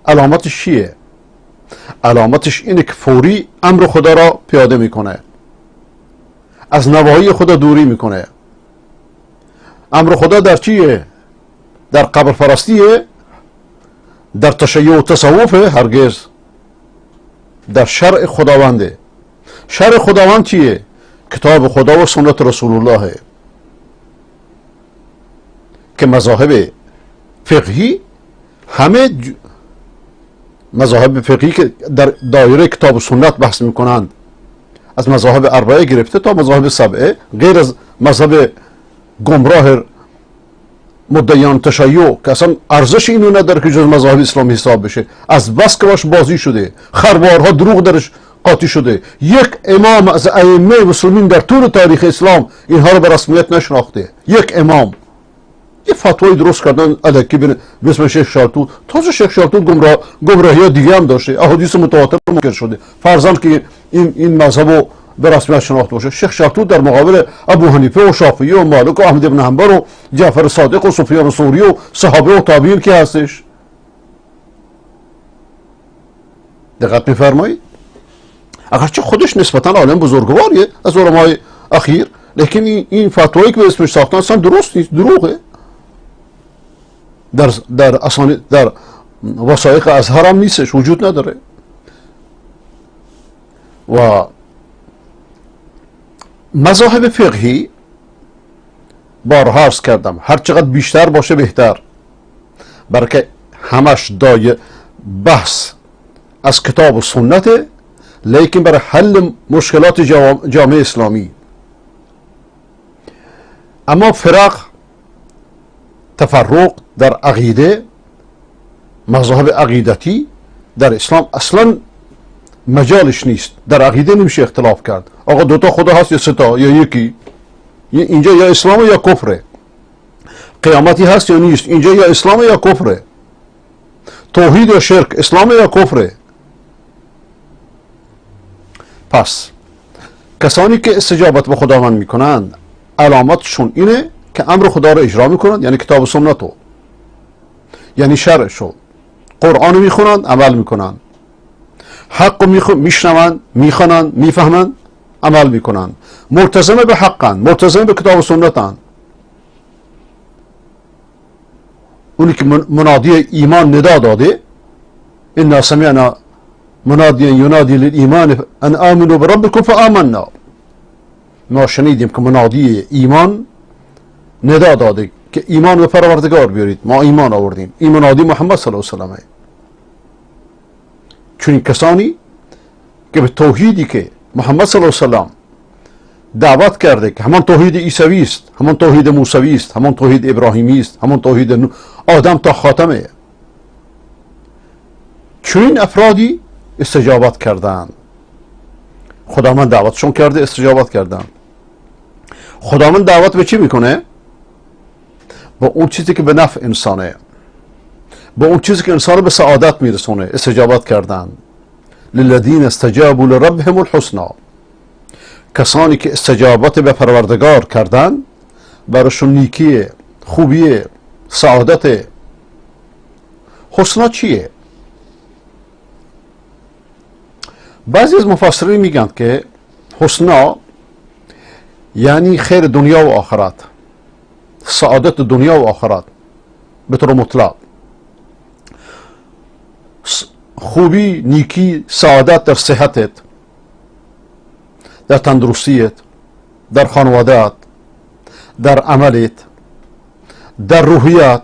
علامتش چیه؟ علامتش اینه که فوری امر خدا را پیاده میکنه، از نواهی خدا دوری میکنه. امر خدا در چیه؟ در قبر پرستیه؟ در تشیع و تصوفه؟ هرگز. در شرع خداونده. شرع خداوند چیه؟ کتاب خدا و سنت رسول الله، که مذاهب فقهی همه مذاهب فقهی که در دایره کتاب و سنت بحث میکنند، از مذاهب اربعه گرفته تا مذاهب سبعه، غیر از مذهب گمراه مدعیان تشیع که اصلا ارزش اینو نداره که جز مذاهب اسلامی حساب بشه، از بس که باش بازی شده، خروارها دروغ درش قاطی شده. یک امام از ائمه مسلمین در طول تاریخ اسلام اینها رو به رسمیت نشناخته. یک امام یه فتوایی درست کردن الکی به اسم شیخ شالتوت. تازه شیخ شالتوت گمراهی دیگه هم داشته، احادیث متواتر منکر شده، فرضاً که این مذهب رو به رسمیت شناخته باشه. شیخ شالتوت در مقابل ابو حنیفه و شافعی و مالک و احمد بن حنبل و جعفر صادق و سفیان ثوری و صحابه و تابعین که هستش. دقت می‌فرمایید؟ اگرچه خودش نسبتاً عالم بزرگواریه از علمای اخیر، لیکن این فتوایی که به اسمش ساختن اصلا درست نیست، دروغه. در وثایق ازهر هم نیستش، وجود نداره. و مذاهب فقهی بارها عرض کردم هر چقدر بیشتر باشه بهتر، برای که همش بحث از کتاب و سنته، لیکن برای حل مشکلات جامعه اسلامی. اما تفرق در عقیده، مذاهب عقیدتی در اسلام اصلا مجالش نیست. در عقیده نمیشه اختلاف کرد. آقا دوتا خدا هست یا ستا یا یکی؟ اینجا یا اسلام یا کفره. قیامتی هست یا نیست؟ اینجا یا اسلام یا کفره. توحید یا شرک، اسلام یا کفره. پس کسانی که استجابت به خداوند میکنند علامتشون اینه که امر خدا رو اجرا میکنند، یعنی کتاب و سنتو، یعنی شرعشو، قرآن رو میخونند، عمل میکنند، حق رو میشنوند، میخوانند، میفهمند، عمل میکنند، ملتزم به حقند، ملتزم به کتاب و سنتند. اونی که منادی ایمان ندا داده، انا سمعنا منادیا ینادی للایمان ان آمنوا بربکم فآمنا، ما شنیدیم که منادی ایمان ندا داده که ایمان به پروردگار بیارید، ما ایمان آوردیم. این منادی محمد صلی الله علیه و سلم. چون این کسانی که به توحیدی که محمد صلی الله علیه و سلم دعوت کرده که همان توحید عیسوی است، همان توحید موسوی است، همان توحید ابراهیمی است، همان توحید آدم تا خاتمه، چون این افرادی استجابت کردند. خداوند دعوتشون کرده، استجابت کردند. خداوند دعوت به چی میکنه؟ با اون چیزی که به نفع انسانه، با اون چیزی که انسان رو به سعادت میرسونه. استجابت کردن. للذین استجابوا لربهم الحسنى، کسانی که استجابت به پروردگار کردن براشون نیکی، خوبی، سعادت. حسنا چیه؟ بعضی از مفسرین میگن که حسنا یعنی خیر دنیا و آخرت، سعادت دنیا و آخرت به طور مطلق. خوبی، نیکی، سعادت در صحتت، در تندرستیت، در خانوادهت، در عملت، در روحیت،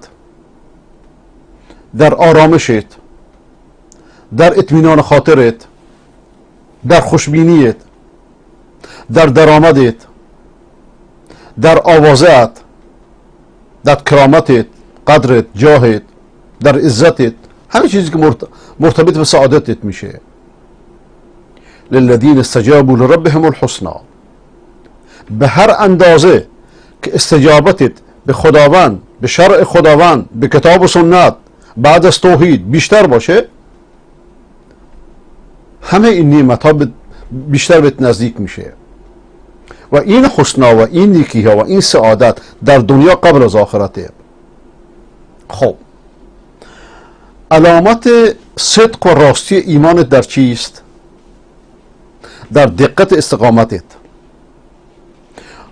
در آرامشت، در اطمینان خاطرت، در خوشبینیت، در درآمدت، در آوازت، در کرامتت، قدرت، جاهت، در عزتت، همه چیزی که مرتبط به سعادتت میشه. للذین استجابوا لربهم الحسنى، به هر اندازه که استجابتت به خداوند، به شرع خداوند، به کتاب و سنت بعد از توحید بیشتر باشه، همه این نعمت ها بیشتر بهت نزدیک میشه. و این حسنا و این نیکی ها و این سعادت در دنیا قبل از آخرته. خب علامت صدق و راستی ایمانت در چیست؟ در دقت استقامتت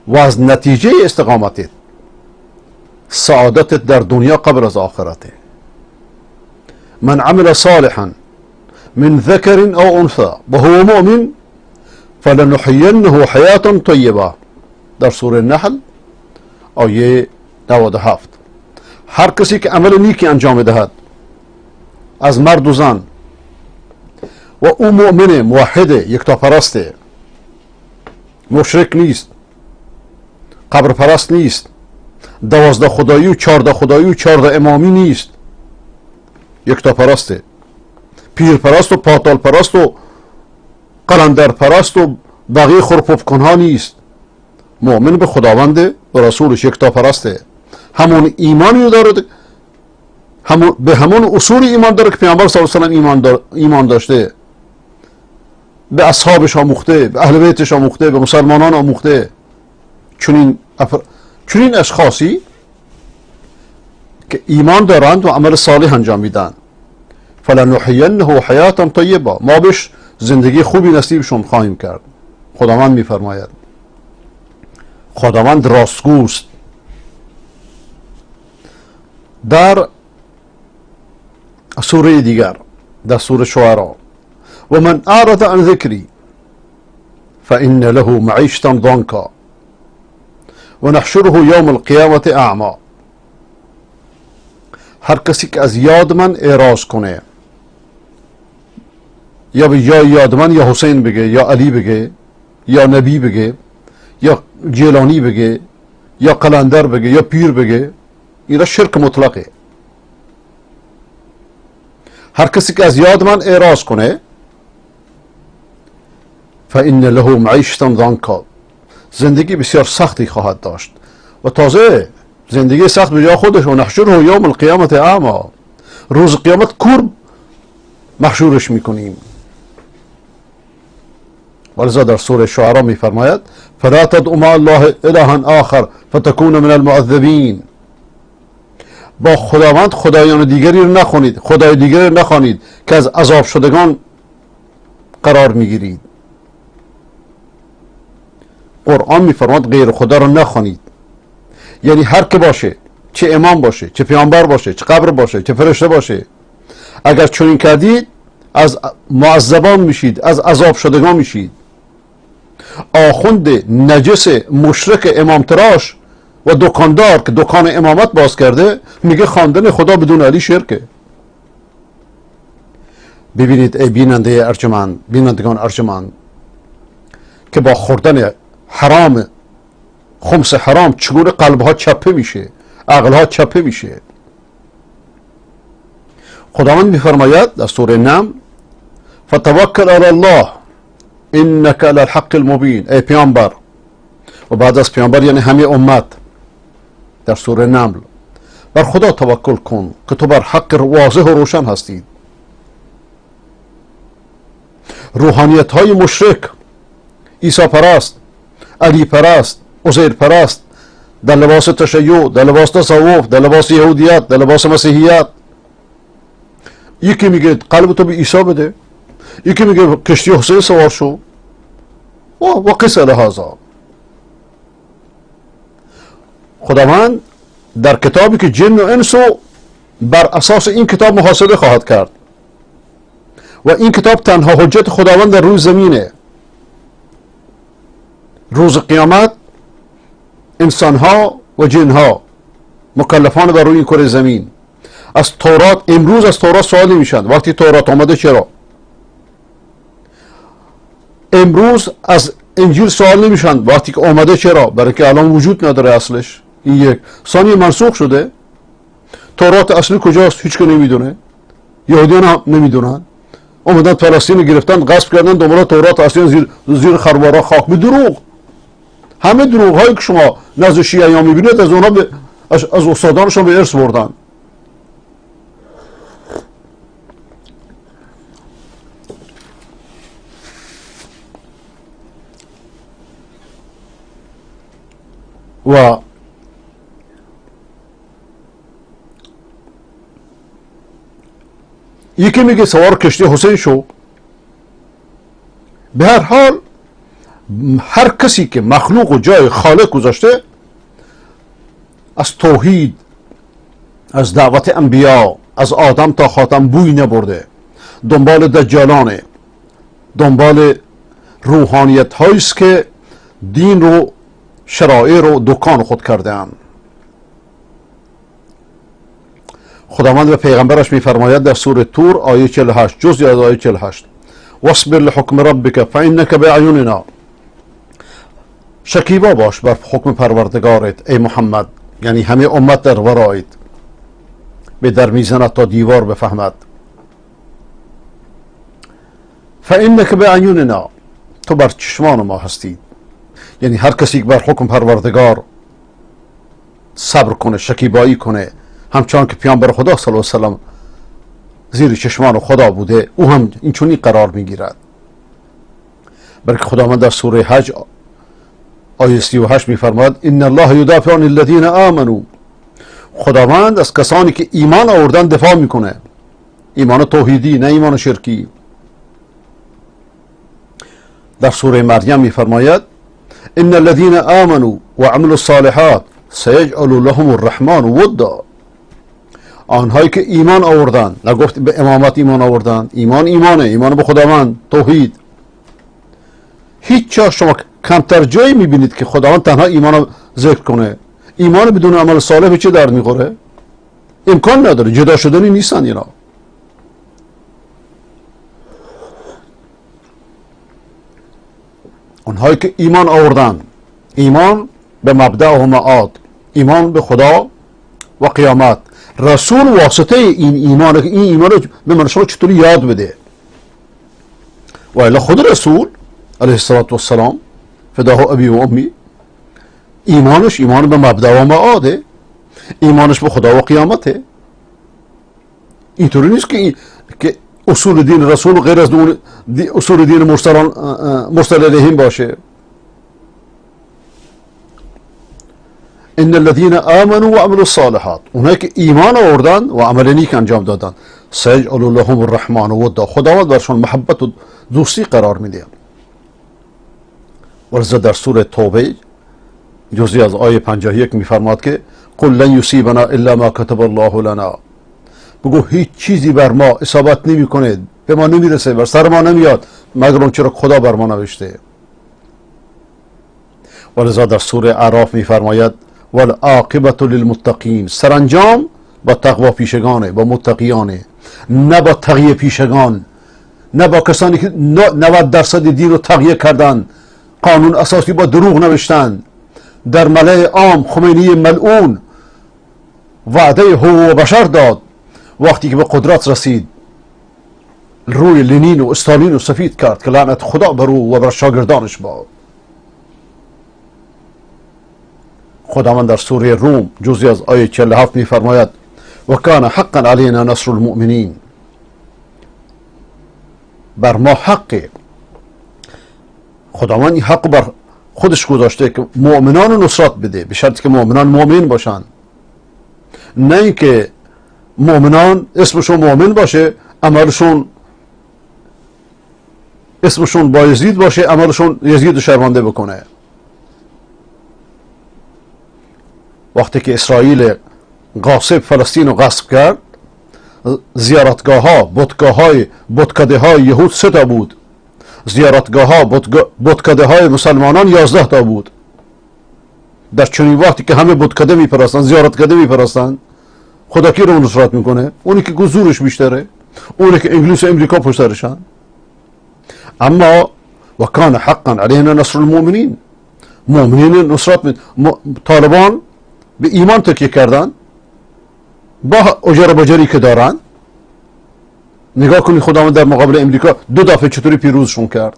و از نتیجه استقامتت سعادتت در دنیا قبل از آخرته. من عمل صالحا من ذكر او انثى وهو مؤمن فلنحيينه حياة طيبة در سوره نحل آیه 97. هر کسی که عمل نیکی انجام دهد از مرد و زن و او مؤمن موحده یکتاپرسته، مشرک نیست، قبر پرست نیست، 12 خدایی و 14 خدایی و 14 امامی نیست، یکتاپرسته، پیر پرست و پاتال پرست و قلندر پرست و بقیه خرپفکن ها نیست، مؤمن به خداوند و رسولش یکتاپرسته، همون ایمانی داره، به همون اصول ایمان داره که پیامبر صلی الله علیه و سلم ایمان داشته، به اصحابش آموخته، به اهل بیتش آموخته، به مسلمانان آموخته. چنین اشخاصی که ایمان دارند و عمل صالح انجام میدن، فلنحینه حیاة طیبه، ما بهش زندگی خوبی نصیبشون خواهیم کرد. خداوند میفرماید، خداوند راستگوست. در سوره دیگر، در سوره شعراء، و من اعرض عن ذکری فإن له معیشة ضنکا و نحشره یوم القیامة اعمی. هر کسی که از یاد من اعراض کنه، یا به یاد من یا حسین بگه، یا علی بگه، یا نبی بگه، یا جیلانی بگه، یا قلندر بگه، یا پیر بگه، این شرک مطلقه. هر کسی که از یاد من اعراض کنه، فإن له معیشة ضنکا، زندگی بسیار سختی خواهد داشت. و تازه زندگی سخت به جای خودش، و نحشره یوم القیامة اعمی، روز قیامت کور محشورش میکنیم. ولذا در سوره شعراء میفرماید فلا تدعوا مع الله إلها آخر فتكون من المعذبین. با خداوند خدایان دیگری رو نخوانید، خدای دیگری رو نخوانید که از عذاب شدگان قرار میگیرید. قرآن میفرماید غیر خدا رو نخوانید. یعنی هر که باشه، چه امام باشه، چه پیامبر باشه، چه قبر باشه، چه فرشته باشه، اگر چنین کردید از معذبان میشید، از عذاب شدگان میشید. آخوند نجس مشرک امام تراش و دکاندار که دکان امامت باز کرده میگه خواندن خدا بدون علی شرکه. ببینید ای بینندگان ارجمند که با خوردن حرام، خمس حرام، چگونه قلبها چپه میشه، عقلها چپه میشه. خداوند میفرماید در سوره نمل فتوکل علی الله انک علی الحق المبین. ای پیامبر، و بعد از پیامبر یعنی همه امت، در سوره نمل بر خدا توکل کن که تو بر حق واضح و روشن هستید. روحانیت های مشرک، عیسی پرست، علی پرست، عزیر پرست، در لباس تشیع، در لباس تصوف، در لباس یهودیت، در لباس مسیحیت، یکی میگه قلب تو به عیسی بده، یکی میگه کشتی حسین سوار شو، و قصه لهذا. خداوند در کتابی که جن و انسو بر اساس این کتاب محاسبه خواهد کرد و این کتاب تنها حجت خداوند در روی زمینه. روز قیامت انسانها و جنها مکلفان بر روی این کره زمین از تورات، امروز از تورات سوال نمیشن. وقتی تورات آمده چرا؟ امروز از انجیل سوال نمیشن وقتی که آمده چرا؟ برای که الان وجود نداره اصلش. این یک. ثانی منسوخ شده. تورات اصلی کجاست؟ هیچ که نمیدونه. یهودیان هم نمیدونن. اومدن فلسطین گرفتن، غصب کردن، دوباره تورات اصلی زیر خروارا خاک. به دروغ. همه دروغ هایی که شما نزد شیعیان میبینید از اونها از استادانشون به ارث بردن. و یکی میگه سوار کشتی حسین شو. به هر حال هر کسی که مخلوق و جای خالق گذاشته، از توحید، از دعوت انبیا، از آدم تا خاتم بوی نبرده، دنبال دجالانه، دنبال روحانیت هاییست که دین رو، شرایع رو دکان خود کرده اند. خداوند به پیغمبرش میفرماید در سوره تور آیه 48، جزئی از آیه 48: واصبر لحکم ربک فانک باعیننا. شکیبا باش بر حکم پروردگارت ای محمد، یعنی همه امت در ورایت، به در میزند تا دیوار بفهمد. فانک باعیننا، تو بر چشمان ما هستی. یعنی هر کسی که بر حکم پروردگار صبر کنه، شکیبایی کنه، همچنان که پیامبر خدا صلی الله علیه و سلم زیر چشمان خدا بوده، او هم اینچنین قرار میگیرد. بلکه خداوند در سوره حج آیه 38 میفرماید: ان الله یدافع عن الذین آمنوا. خداوند از کسانی که ایمان آوردن دفاع میکنه، ایمان توحیدی، نه ایمان شرکی. در سوره مریم میفرماید: ان الذين آمنوا وعملوا الصالحات سيجعل لهم الرحمن ودا. آنهایی که ایمان آوردن، نگفت به امامت ایمان آوردن، ایمان به خداوند، توحید. هیچ جا شما کمتر جایی میبینید که خداوند تنها ایمان رو ذکر کنه. ایمان بدون عمل صالح به چه درد میخوره؟ امکان نداره، جدا شدنی نیستن اینا. اونهایی که ایمان آوردن، ایمان به مبدأ و معاد، ایمان به خدا و قیامت، رسول واسطه این ایمان رو به من شما چطوری یاد بده. و الا خود رسول علیه السلام فداه ابی و امی، ایمانش ایمان به مبدأ و معاده، ایمانش به خدا و قیامته. اینطوری نیست که اصول دین رسول غیر از اصول دین مرسل الیهم باشه. ان الذين آمنوا وعملوا الصالحات، اونایی که ایمان آوردن و عمل نیک انجام دادن، سيجعل لهم الرحمن ودا، خداوند برشون محبت و دوستی قرار میده. ولذا در سوره توبه جزئی از آیه 51 میفرماد که قل لن یصیبنا الا ما كتب الله لنا. بگو هیچ چیزی بر ما اصابت نمیکنه، به ما نمیرسه، بر سر ما نمیاد مگر اون چرا خدا بر ما نوشته. ولذا در سوره اعراف میفرماید والعاقبة للمتقین، سرانجام با تقوا پیشگانه، با متقیانه، نه با تقیه پیشگان، نه با کسانی که 90% دین رو تقیه کردن، قانون اساسی با دروغ نوشتن، در ملأ عام خمینی ملعون وعده حقوق بشر داد، وقتی که به قدرت رسید روی لنین و استالین رو سفید کرد که لعنت خدا بر او و بر شاگردانش باد. خداوند در سوره روم جزئی از آیه 47 میفرماید و کان حقا علینا نصر المؤمنین، بر ما حقه. خداوند این حق بر خودش گذاشته که مؤمنان رو نصرت بده، به شرطی که مؤمنان مؤمن باشن، نه اینکه مؤمنان اسمشون مؤمن باشه، عملشون اسمشون با یزید باشه، عملشون یزید رو شرمنده بکنه. وقتی که اسرائیل غاصب فلسطین رو غصب کرد، زیارتگاه ها، بتکده های یهود 3 تا بود، زیارتگاه ها، بتکده های مسلمانان 11 تا بود. در چنین وقتی که همه بتکده میپرستن، زیارتکده میپرستن، خدا کی رو نصرت میکنه؟ اونی که گزورش بیشتره، اونی که انگلیس و امریکا پشت سرشن. اما و کان حقا علینا نصر المؤمنین، مؤمنین نصرت طالبان به ایمان تکیه کردن با اجر بجری که دارن. نگاه کنید خداوند در مقابل امریکا 2 دفعه چطوری پیروزشون کرد.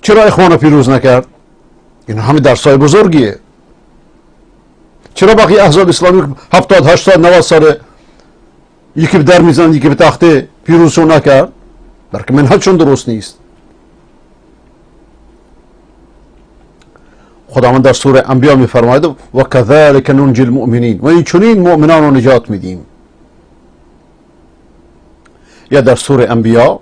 چرا اخوان پیروز نکرد؟ این همه درسای بزرگیه. چرا باقی احزاب اسلامی 70 80 90 سال یکی به در میزنن یکی به تخته پیروزشون نکرد؟ بلکه منهجشون درست نیست. خداوند در سوره انبیا میفرماید و کذالک ننجی المؤمنین، و این چنین مؤمنان رو نجات میدیم. یا در سوره انبیا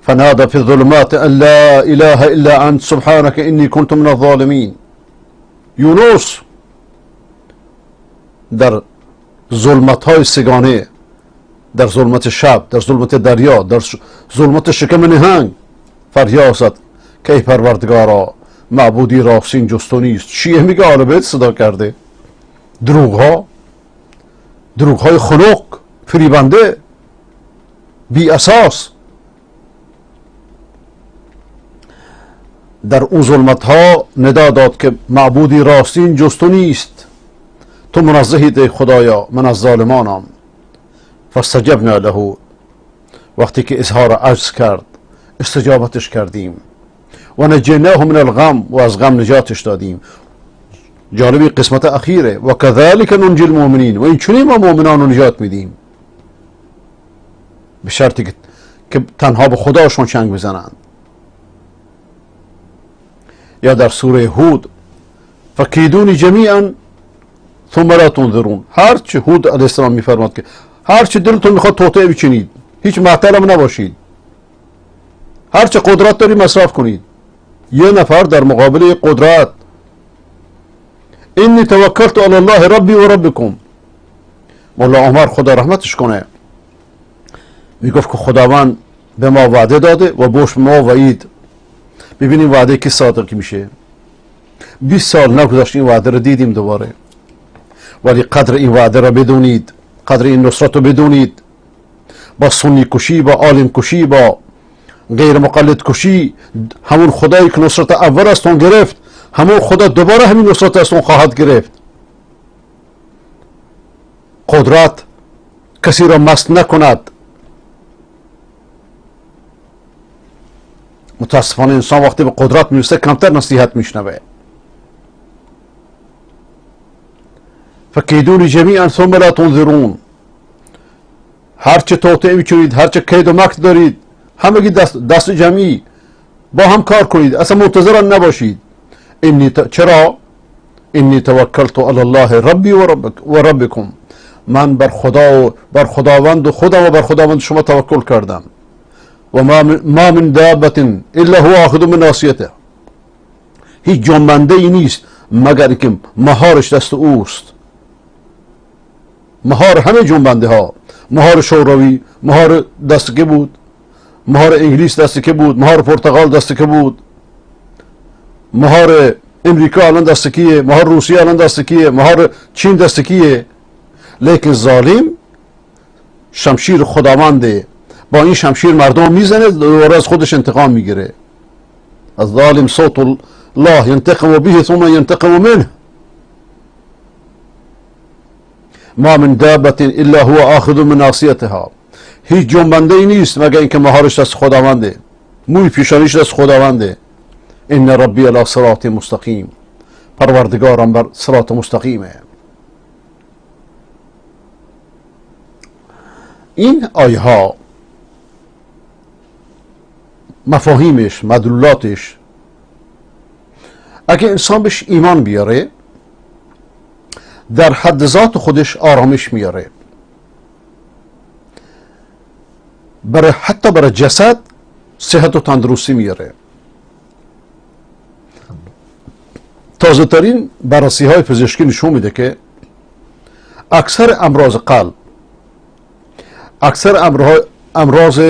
فنادى في الظلمات ان لا اله الا انت سبحانك اني كنت من الظالمين. یونس در ظلمت های سگانه، در ظلمت شب، در ظلمت دریا، در ظلمت شکم نهنگ فریاد زد که ای پروردگارا معبودی راستین جز تو نیست. شیعه میگه آل بیت صدا کرده. دروغ های خنک، فریبنده، بی اساس. در اون ظلمت ها ندا داد که معبودی راستین جز تو نیست، تو منزهی ای خدایا، من از ظالمانم. فاستجبنا له، وقتی که اظهار عجز کرد استجابتش کردیم. و نجیناه من الغم، و از غم نجاتش دادیم. جالبی قسمت اخیره و کذالک ننجی المؤمنین، و این چنین ما مؤمنان رو نجات میدیم، به شرطی که تنها به خداشون چنگ بزنند. یا در سوره هود فکیدونی جمیعا ثم لا تنظرون. هرچه هود علیه السلام میفرماد که هرچه دلتون میخواد توطئه بچینید، هیچ معطل نباشید، هرچه قدرت داری مصرف کنید. یه نفر در مقابل قدرت، اینی توکلت علی الله ربی و ربکم. مولا عمر خدا رحمتش کنه میگفت که خداوند به ما وعده داده و بوش ما وعید. ببینیم وعده کی صادق میشه. 20 سال نگذشت این وعده رو دیدیم دوباره. ولی قدر این وعده رو بدونید، قدر این نصرت رو بدونید. با سنی کشی، با عالم کشی، با غیر مقلد کشی، همون خدایی که نصرت اول از اون گرفت، همون خدا دوباره همین نصرت از اون خواهد گرفت. قدرت کسی را مست نکند. متاسفانه انسان وقتی به قدرت میرسه کمتر نصیحت میشنوه. فکیدونی جمیعا ثم لا تنظرون. هرچه توطئه میچینید، هرچه کید و مکر دارید، همگی دست جمعی با هم کار کنید، اصلا منتظر نباشید. چرا؟ اینی توکلت علی الله ربی و ربکم. من بر خداوند و خودم و بر خداوند شما توکل کردم. و ما من دابة الا هو آخذ من ناصیته. هیچ جنبنده ای نیست مگر که مهارش دست اوست. مهار همه جنبنده ها، مهار شوروی مهار دست که بود، مهار انگلیس دست که بود، مهار پرتغال دست که بود، مهار امریکا الان دست کیه، مهار روسیه الان دست کیه، مهار چین دست کیه. لیکن ظالم شمشیر خداونده، با این شمشیر مردم میزنه، دوباره از خودش انتقام میگیره. از ظالم صوت الله ینتقم به ثم ینتقم منه. ما من دابة الا هو آخذ من ناصیتها. هیچ جنبنده ای نیست مگر اینکه مهارش دست خداونده، موی پیشانیش دست خداونده. ان ربی علی صراط مستقیم. پروردگارم بر صراط مستقیمه. این آیه ها مفاهیمش، مدلولاتش، اگه انسان بهش ایمان بیاره در حد ذات خودش آرامش میاره، حتی برای جسد صحت و تندرستی میاره. تازه ترین بررسی های پزشکی نشون میده که اکثر امراض قلب، اکثر امراض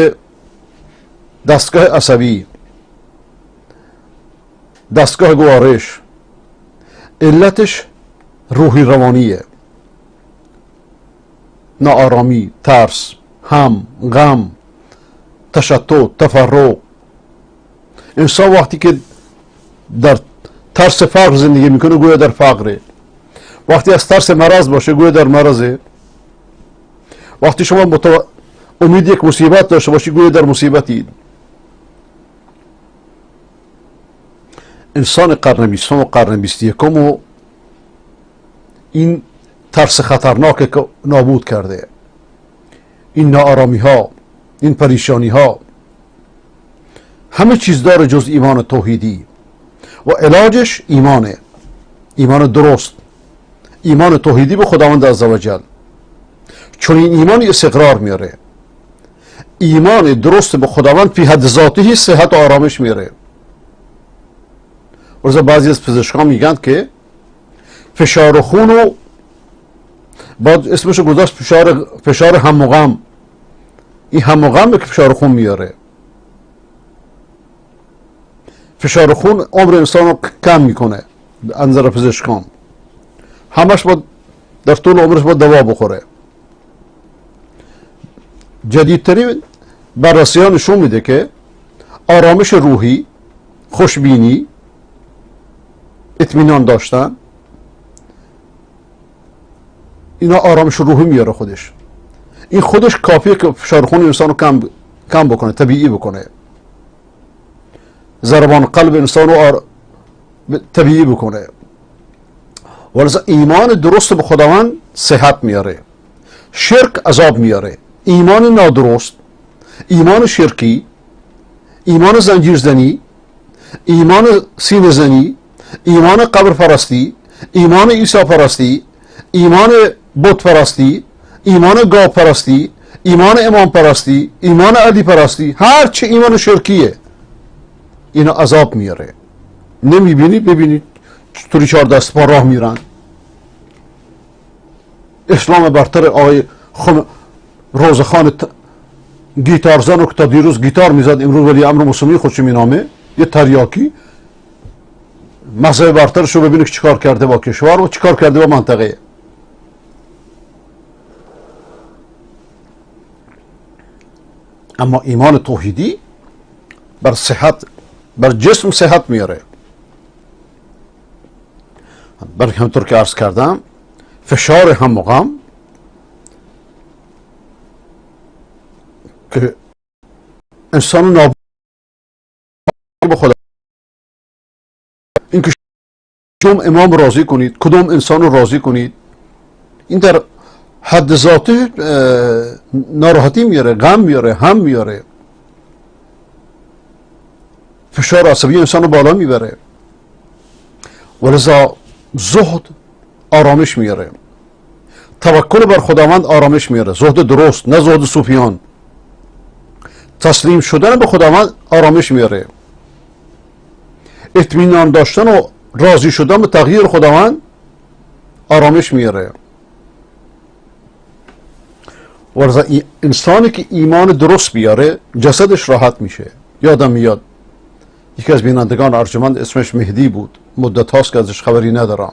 دستگاه عصبی، دستگاه گوارش، علتش روحی روانیه. ناآرامی، ترس، هم، غم، تشتت، تفرق. انسان وقتی که در ترس فقر زندگی میکنه گویا در فقره. وقتی از ترس مرض باشه گویا در مرضه. وقتی شما امید یک مصیبت داشته باشی گویا در مصیبتید. انسان قرن 20 و قرن 21 و این ترس خطرناک که نابود کرده. این ناآرامی ها، این پریشانی ها، همه چیز داره جز ایمان توحیدی و علاجش ایمانه. ایمان درست، ایمان توحیدی به خداوند عزوجل. چون این ایمانی استقرار میاره. ایمان درست به خداوند فی حد ذاتی صحت و آرامش میاره. ورزا بعضی از پزشکان میگن که فشار خون رو بعد اسمشو گذاشت فشار هم و غم. این هم و غم که فشار خون میاره. فشار خون عمر انسان رو کم میکنه به نظر پزشکان. همش باید در طول عمرش باید دوا بخوره. جدیدترین بررسی ها نشون میده که آرامش روحی، خوشبینی، اطمینان داشتن، اینا آرامش روحی میاره خودش. این خودش کافیه که فشار خون انسان رو کم بکنه، طبیعی بکنه. ضربان قلب انسان رو طبیعی بکنه. ولذا ایمان درست به خداوند صحت میاره. شرک عذاب میاره. ایمان نادرست، ایمان شرکی، ایمان زنجیر زنی، ایمان سینه زنی، ایمان قبر پرستی، ایمان عیسی پرستی، ایمان بت پرستی، ایمان گاو پرستی، ایمان امام پرستی، ایمان علی پرستی، هر چه ایمان شرکیه اینا عذاب میاره. نمیبینید؟ ببینید چطوری 4 دست پا راه میرن. اسلام برتر آقای روزخان گیتارزن رو که تا دیروز گیتار میزد امروز ولی امر مسلمی خودش مینامه، یه تریاکی. مذهب برترش رو ببینید که چیکار کرده با کشور و چیکار کرده با منطقه. اما ایمان توحیدی بر صحت، بر جسم صحت میاره. برای همونطور که عرض کردم فشار هم و غم که انسان نابود به خدا، این که کدوم امام راضی کنید، کدوم انسان رو راضی کنید، این در حد ذاته ناراحتی میاره، غم میاره، هم میاره، فشار عصبی انسان رو بالا میبره. ولذا زهد آرامش میاره، توکل بر خداوند آرامش میاره. زهد درست، نه زهد صوفیان. تسلیم شدن به خداوند آرامش میاره. اطمینان داشتن و راضی شدن به تغییر خداوند آرامش میاره. ورزا انسانی که ایمان درست بیاره جسدش راحت میشه. یادم میاد یکی از بینندگان ارجمند اسمش مهدی بود، مدت هاست که ازش خبری ندارم.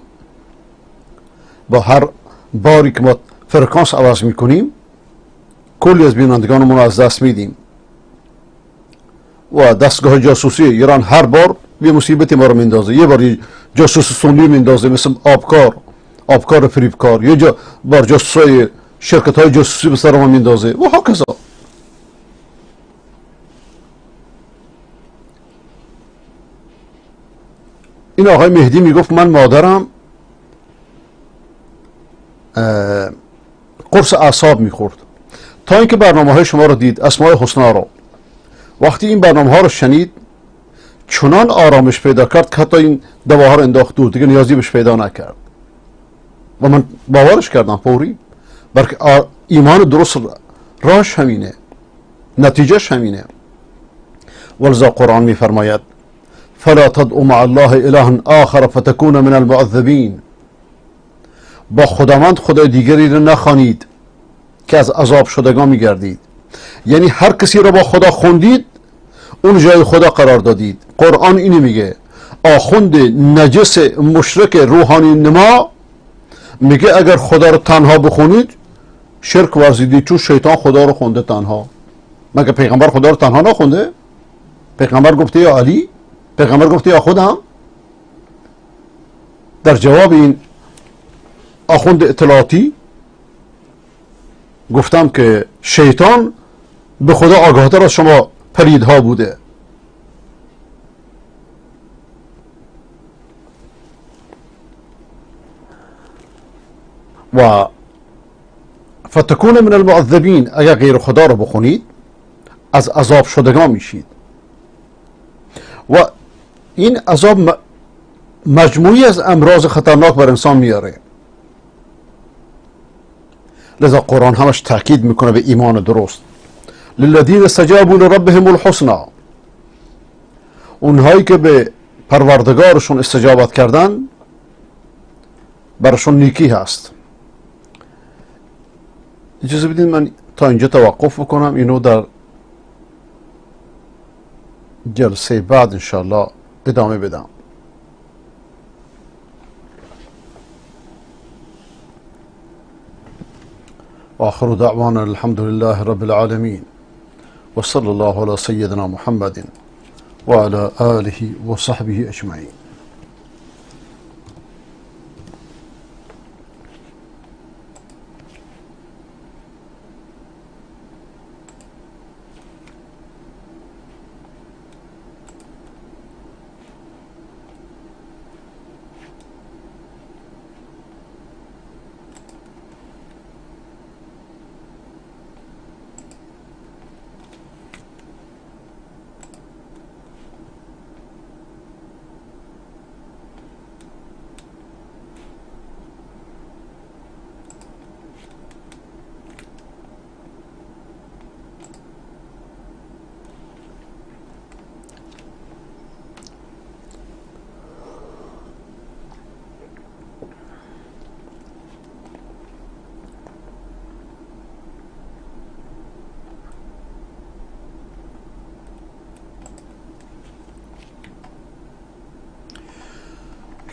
با هر باری که ما فرکانس عوض میکنیم کلی از بینندگانمون رو از دست میدیم و دستگاه جاسوسی ایران هر بار یه مصیبتی ما رو میندازه. یه بار جاسوس سنی میندازه مثل آبکار فریبکار، یه بار جاسوسای شرکت های جاسوسی به سر ما میندازه و هاکذا. این آقای مهدی میگفت من مادرم قرص اعصاب میخورد تا اینکه برنامه های شما رو دید، اسماء حسنا رو. وقتی این برنامه ها رو شنید چنان آرامش پیدا کرد که حتی این دواها رو انداخت دور، دیگه نیازی بهش پیدا نکرد و من باورش کردم فوری. بلکه ایمان درست راش همینه، نتیجهش همینه. ولذا قرآن میفرماید فلا تدعوا مع الله اله آخر فتكون من المعذبین. با خداوند خدای دیگری رو نخوانید که از عذاب شدگان میگردید. یعنی هر کسی رو با خدا خوندید اون جای خدا قرار دادید. قرآن اینو میگه. آخوند نجس مشرک روحانی نما میگه اگر خدا رو تنها بخونید شرک ورزیدید، چون شیطان خدا رو خونده تنها. مگه پیغمبر خدا رو تنها نخونده؟ پیغمبر گفته یا علی؟ پیغمبر گفته یا خودم؟ در جواب این آخوند اطلاعاتی گفتم که شیطان به خدا آگاهتر از شما پلیدها بوده. و فتکون من المعذبین، اگر غیر خدا رو بخونید از عذاب شدگان میشید. و این عذاب مجموعی از امراض خطرناک بر انسان میاره. لذا قرآن همش تاکید میکنه به ایمان درست. للذین استجابوا لربهم الحسنى، اونهایی که به پروردگارشون استجابت کردن براشون نیکی هست. اجازه بدین من تا اینجا توقف بکنم، اینو در جلسه بعد انشاءالله ادامه بدم. آخر دعوانا الحمد لله رب العالمين وصلى الله على سيدنا محمد وعلى آله وصحبه أجمعين.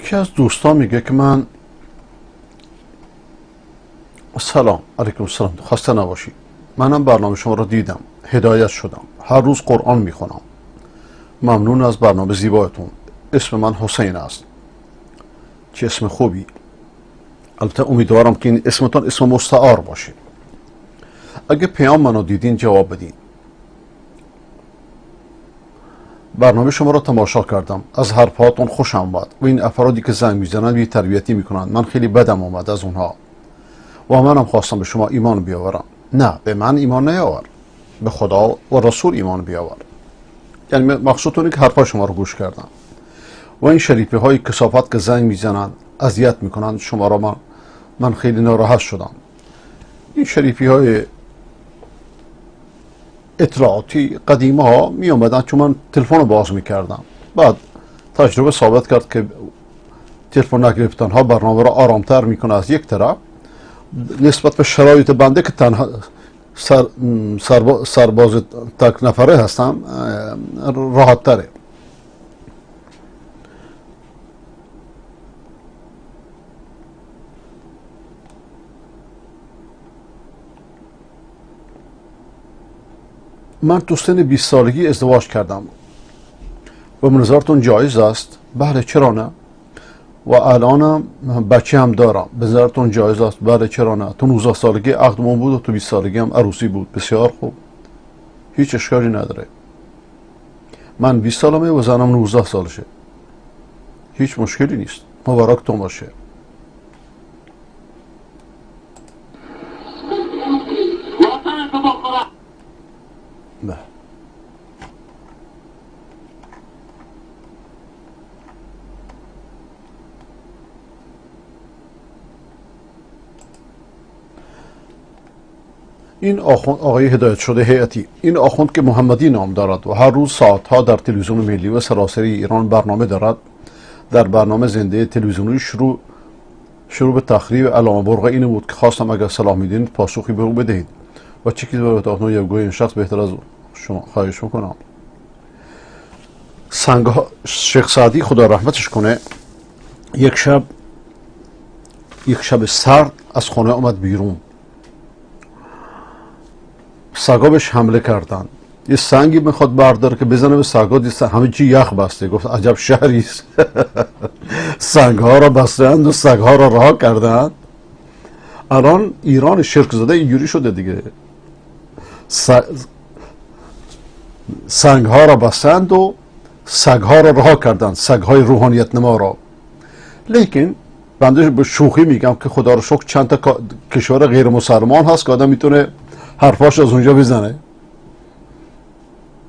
یکی از دوستان میگه که من سلام علیکم السلام، خسته نباشی، منم برنامه شما رو دیدم، هدایت شدم، هر روز قرآن میخونم، ممنون از برنامه زیبایتون، اسم من حسین است. چه اسم خوبی. البته امیدوارم که این اسمتون اسم مستعار باشه. اگه پیام منو دیدین جواب بدین. برنامه شما را تماشا کردم، از حرفاتون خوشم آمد و این افرادی که زنگ میزنند بی تربیتی میکنند من خیلی بدم آمد از اونها و منم خواستم به شما ایمان بیاورم. نه، به من ایمان نیاور، به خدا و رسول ایمان بیاور. یعنی مقصودتونه که حرفای شما رو گوش کردم و این شریفه های کثافت که زنگ میزنند اذیت میکنند شما را من خیلی ناراحت شدم. این شریفی های اطلاعاتی قدیمه ها می آمدن چون من تلفن رو باز میکردم، بعد تجربه ثابت کرد که تلفن نگرفتن ها برنامه را آرامتر میکنه از یک طرف، نسبت به شرایط بنده که تنها سرباز تک نفره هستم راحت تره. من تو سن 20 سالگی ازدواج کردم و به نظرتون جایز است؟ بله، چرا نه؟ و الانم بچه هم دارم، به نظرتون جایز است؟ بله، چرا نه؟ تو 19 سالگی عقدمون بود و تو 20 سالگی هم عروسی بود. بسیار خوب، هیچ اشکالی نداره. من 20 سالمه و زنم 19 سالشه، هیچ مشکلی نیست. مبارکتون باشه. بله. این آخوند آقای هدایت شده هیئتی، این آخوند که محمدی نام دارد و هر روز ساعتها در تلویزیون ملی و سراسری ایران برنامه دارد، در برنامه زنده تلویزیونی شروع به تخریب علامه برقع این بود که خواستم اگر صلاح میدین پاسخی به او بدهید و چه چیزی به اتاق یوگوی این شخص بهتر از شما خواهش میکنم. شیخ سعدی خدا رحمتش کنه یک شب سرد از خانه آمد بیرون، سگا بهش حمله کردن، یه سنگی میخواد برداره که بزنه به سگا، دید همه چی یخ بسته. گفت عجب شهری است. سنگ ها را بستند و سگ ها را رها کردند. الان ایران شرک زده اینجوری شده دیگه، سنگ ها را بستند و سگ ها را رها کردند، سگ های روحانیت نما را. لیکن بنده به شوخی میگم که خدا رو شکر چند تا کشور غیر مسلمان هست که آدم میتونه حرفاش از اونجا بزنه.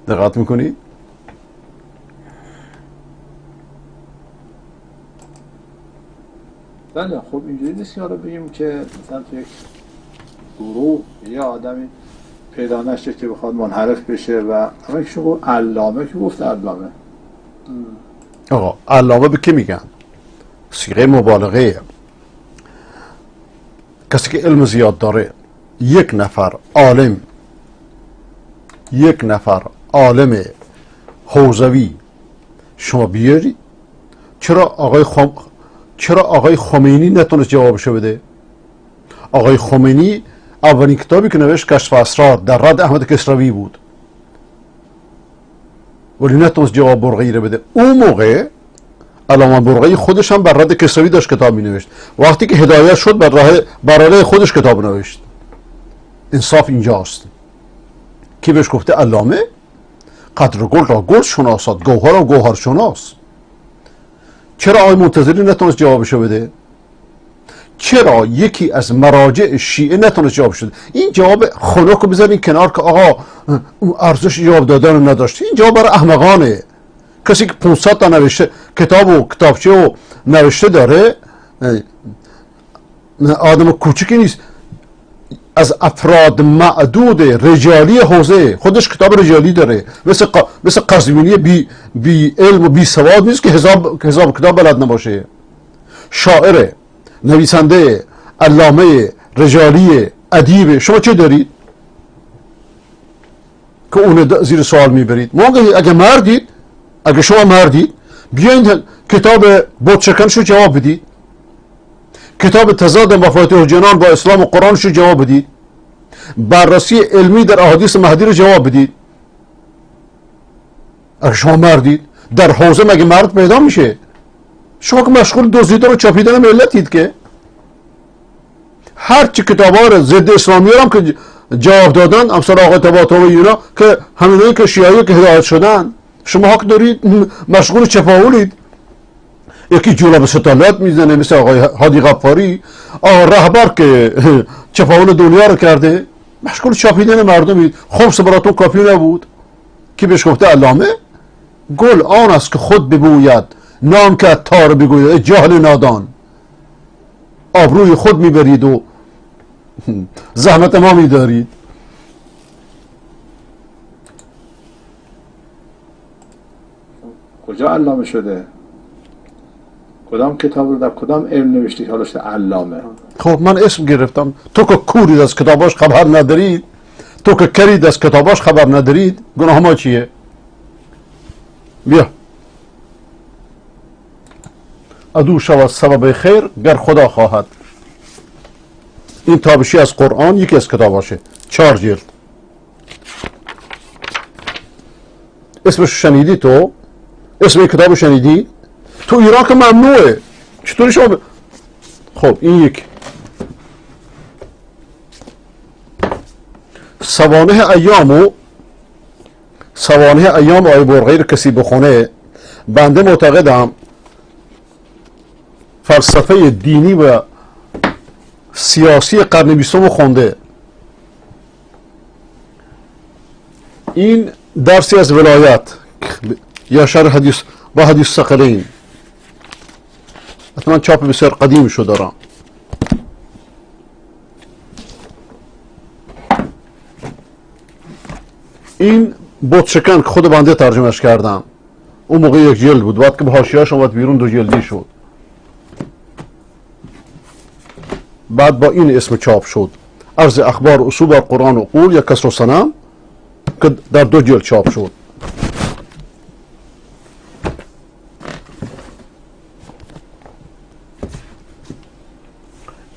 دقت میکنی؟ بله، خب اینجوری نیست که حالا بگیم که مثلا تو یک گروه یه آدمی پیدا نشه که بخواد منحرف بشه. و اما که شما علامه که گفت علامه، آقا علامه به کی میگن؟ صیغه مبالغه. کسی که علم زیاد داره، یک نفر عالم حوزوی شما بیاری، چرا آقای خمینی نتونست جوابشو بده؟ آقای خمینی اولین کتابی که نوشت کشف اسرار در رد احمد کسروی بود، ولی نتونست جواب برقعی رو بده. اون موقع علامه برقعی خودش هم بر رد کسروی داشت کتاب می نوشت. وقتی که هدایت شد بر راه خودش کتاب نوشت. انصاف اینجاست. کی بهش گفته علامه؟ قدر گل را گل شناسد، گوهر را گوهر شناس. چرا آقای منتظری نتونست جوابشو بده؟ چرا یکی از مراجع شیعه نتونست جوابشو بده؟ این جواب خنک رو بذارین کنار که آقا ارزش جواب دادن رو نداشت. این جواب برای احمقانه. کسی که 500 تا نوشته کتاب و کتابچه و نوشته داره، آدم کوچکی نیست، از افراد معدود رجالی حوزه، خودش کتاب رجالی داره، مثل قزوینی بی علم و بی سواد نیست که حساب کتاب بلد نباشه. شاعر، نویسنده، علامه، رجالی، ادیب. شما چه دارید که اون زیر سوال میبرید؟ اگه شما مردید بیاین کتاب بتشکن جواب بدید، کتاب تضاد مفاتیح الجنان با اسلام و قرآن شو جواب بدید، بررسی علمی در احادیث مهدی رو جواب بدید. اگه شما مردید در حوزه مگه مرد پیدا میشه؟ شما که مشغول دزدیدن و چاپیدن ملتید که هر چی کتابا رو ضد اسلامی هم که جواب دادن، امثال آقای طباطبایی اینا که همینایی که شیعایی که هدایت شدن، شما حق دارید مشغول چپاولید. یکی جولب ستالت میزنه مثل آقای هادی غفاری، رهبر که چپاول دنیا رو کرده، مشغول چاپیدن مردمید. خمس براتون کافی نبود که بهش گفته علامه؟ گل آن است که خود بگوید، نام که عطار بگوید. جاهل نادان، آبروی خود میبرید و زحمت ما میدارید. کجا علامه شده؟ کدام کتاب رو در کدام علم نوشتی حالا شده علامه؟ خب من اسم گرفتم. تو که کورید از کتاباش خبر ندارید، تو که کرید از کتاباش خبر ندارید، گناه ما چیه؟ بیا ادو شود سبب خیر گر خدا خواهد. این تابشی از قرآن یکی از کتاباشه، 4 جلد. اسمش شنیدی؟ تو اسم این کتاب شنیدی؟ تو ایران که ممنوعه، چطوری شما خب این یک سوانح ایام آی برقعی رو کسی بخونه، بنده معتقدم فلسفه دینی و سیاسی قرن 20 رو خونده. این درسی از ولایت یا شرح حدیث با حدیث ثقلین، حتما چاپ بسیار قدیم شو دارم. این بتشکن که خود بنده ترجمهش کردم، اون موقع 1 جلد بود، بعد که به حاشیه‌اش اومد بیرون 2 جلدی شد. بعد با این اسم چاپ شد، عرض اخبار اصول بر قرآن و قول یا کسر و صنم، که در 2 جلد چاپ شد.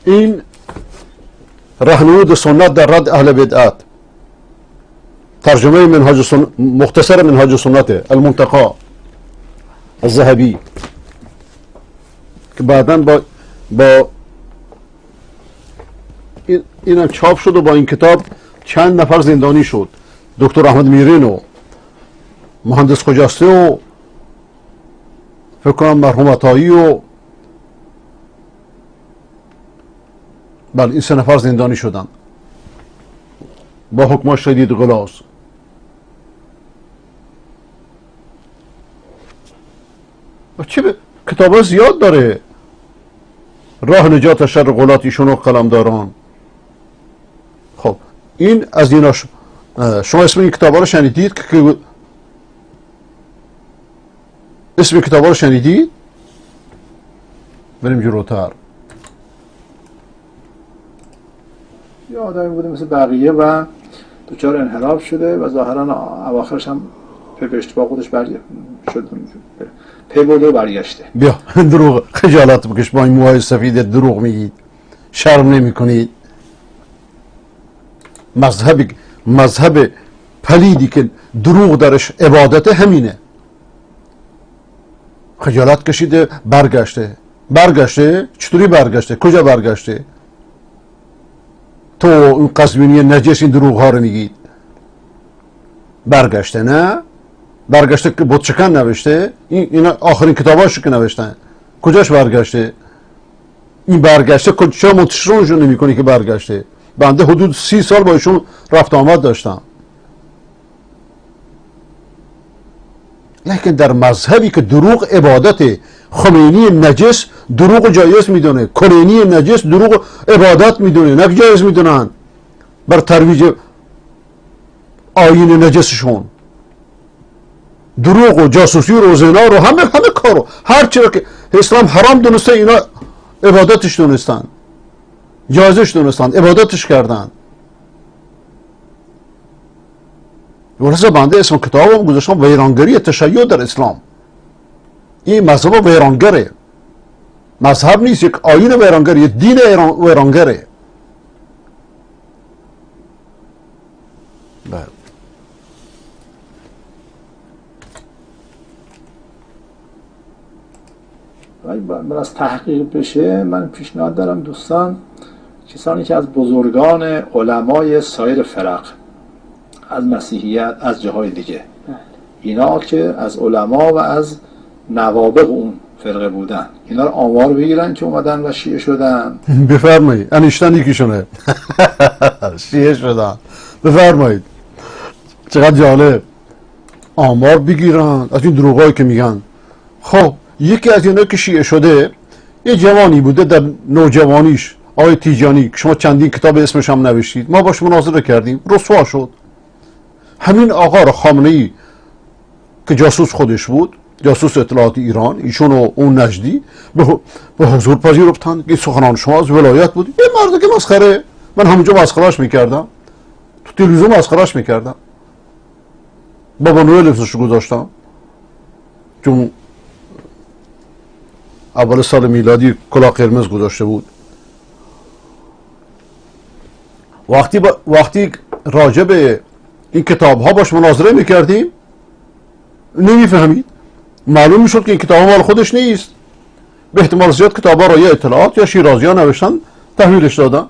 این رهنمود سنت در رد اهل بدعت، ترجمه مختصر منهاج سنت المنتقى الذهبی، که بعداً با اینم چاپ شد و با این کتاب چند نفر زندانی شد. دکتر احمد میرین و مهندس خجسته و فکر کنم مرحوم عطایی و بله این 3 نفر زندانی شدن با حکم شدید غلاظ. کتاب زیاد داره، راه نجات شر غلات ایشون و قلمداران. خب این از ایناش شما اسم این کتابا رو شنیدید که اسم کتابا رو شنیدید؟ بریم جلوتر. یه آدمی بوده مثل بقیه و دچار انحراف شده و ظاهرا اواخرش هم پی اشتباه خودش شد، پی برده و برگشته. بیا دروغ، خجالت بکش، با این موهای سفید دروغ میگید، شرم نمی کنید؟ مذهب پلیدی که دروغ درش عبادت همینه. خجالت کشیده برگشته. چطوری برگشته؟ کجا برگشته؟ تو این قزوینی نجس این دروغ ها رو میگید. برگشته نه؟ برگشته که بتچکن نوشته؟ این آخرین کتاباشو که نوشتن کجاش برگشته؟ این برگشته چرا منتشرونشون نمی کنی که برگشته؟ بنده حدود 30 سال با ایشون رفت آمد داشتم. لیکن در مذهبی که دروغ عبادت، خمینی نجس دروغ جایز میدونه، کلینی نجس دروغ عبادت میدونه، نه جایز میدونن بر ترویج آیین نجسشون. دروغ و جاسوسی و زنا رو همه کارو، هر چی که اسلام حرام دونسته اینا عبادتش دونستن، جایزش دونستن، عبادتش کردن. ورسه بنده اسم کتابم گذاشتم ویرانگری تشیع در اسلام. این مذهب ویرانگره، مذهب نیست، یک آیین ویرانگره، یک دین ویرانگره. بر از تحقیق بشه، من پیشنهاد دارم دوستان، کسانی که از بزرگان علمای سایر فرق، از مسیحیت، از جاهای دیگه، اینا که از علما و از نوابغ اون فرقه بودن، اینا رو آمار بگیرن که اومدن و شیعه شدن. بفرمایید. انیشتن یکیشونه شیعه شدن. بفرمایید. چقدر جالب. آمار بگیرن از این دروغایی که میگن. خب یکی از اینا که شیعه شده یه جوانی بوده در نوجوانیش، آقای تیجانی، شما چندین کتاب اسمش هم نوشتید، ما باش مناظره کردیم، رسوا شد. همین آقا را خامنه‌ای که جاسوس خودش بود، جاسوس اطلاعات ایران، ایشون و اون نجدی به حضور پذیرفتن که سخنان شما از ولایت بود. یه مرد که مسخره، من همونجا مسخرهش میکردم، تو تلویزیون مسخرهش میکردم، بابا نوئل اسمشو گذاشتم چون اول سال میلادی کلاه قرمز گذاشته بود. وقتی راجع به این کتاب ها باش مناظره میکردیم نمیفهمید، معلوم میشد که این کتاب ها مال خودش نیست. به احتمال زیاد کتاب ها را یا اطلاعات یا شیرازی ها نوشتن تحویلش دادن.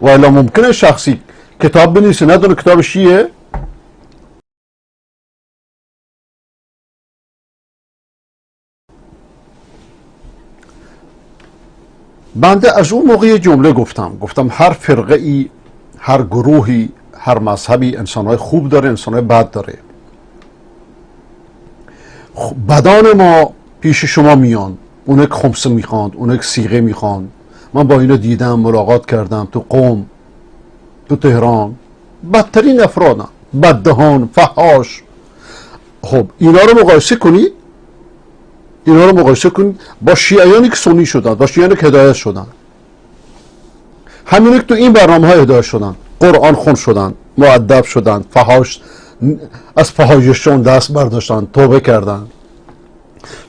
و الا ممکنه شخصی کتاب بنویسه ندونه کتاب شیعه. بنده از اون موقع جمله گفتم هر فرقه ای، هر گروهی، هر مذهبی انسانهای خوب داره، انسانهای بد داره. بدان ما پیش شما میان، اون یک خمسه میخواند، اون یک سیغه میخواند. من با اینا دیدم، ملاقات کردم تو قم، تو تهران. بدترین افرادن، بددهان، فحاش. خب اینا رو مقایسه کنید، با شیعیانی که سنی شدن، با شیعیانی که هدایت شدن. همینی که تو این برنامه های هدایت شدن، قرآن خون شدن، مؤدب شدن، فحاش، از فحاششون دست برداشتن، توبه کردن.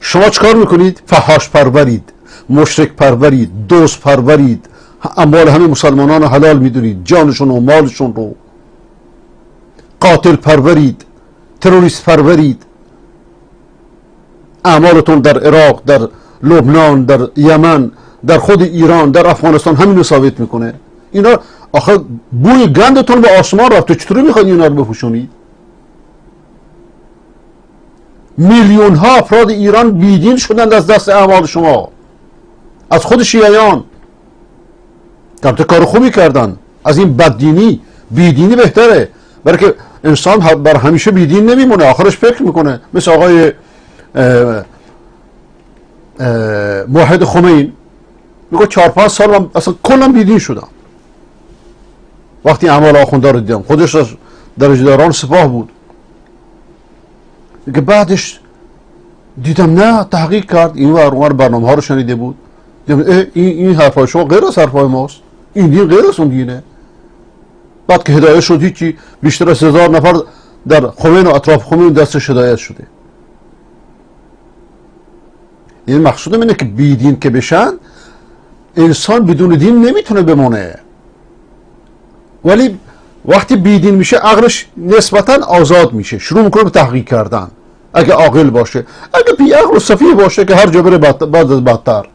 شما چکار میکنید؟ فحاش پرورید، مشرک پرورید، دوست پرورید، اموال همه مسلمانان رو حلال میدونید، جانشون و مالشون رو. قاتل پرورید، تروریست پرورید. اعمالتون در عراق، در لبنان، در یمن، در خود ایران، در افغانستان همین رو ثابت میکنه. اینا آخه بوی گندتون به آسمان رفته، چطوری میخواید اینا رو بپوشونید؟ میلیون ها افراد ایران بیدین شدند از دست اعمال شما، از خود شیعیان. البته کار خوبی کردن. از این بددینی بیدینی بهتره، برای که انسان بر همیشه بیدین نمیمونه، آخرش فکر میکنه. مثل آقای موحد خمین میگه 4-5 سال من اصلا کلم بیدین شدم. وقتی اعمال آخونده رو دیدم، خودش از درجه‌داران سپاه بود که بعدش دیدم نه تحقیق کرد، این ور برنامه ها رو شنیده بود، دیدم این حرفای شما غیر از حرفای ماست، این دین غیر از اون دینه. بعد که هدایت شد هیچی، بیشتر از 1000 نفر در خمین و اطراف خمین دستش هدایت شده. این مقصودم اینه که بی دین که بشن، انسان بدون دین نمیتونه بمونه، ولی وقتی بی دین میشه عقلش نسبتا آزاد میشه، شروع میکنه به تحقیق کردن. اگه عاقل باشه، اگه بی عقل و سفیه باشه که هر جا بره بعد از بدتر.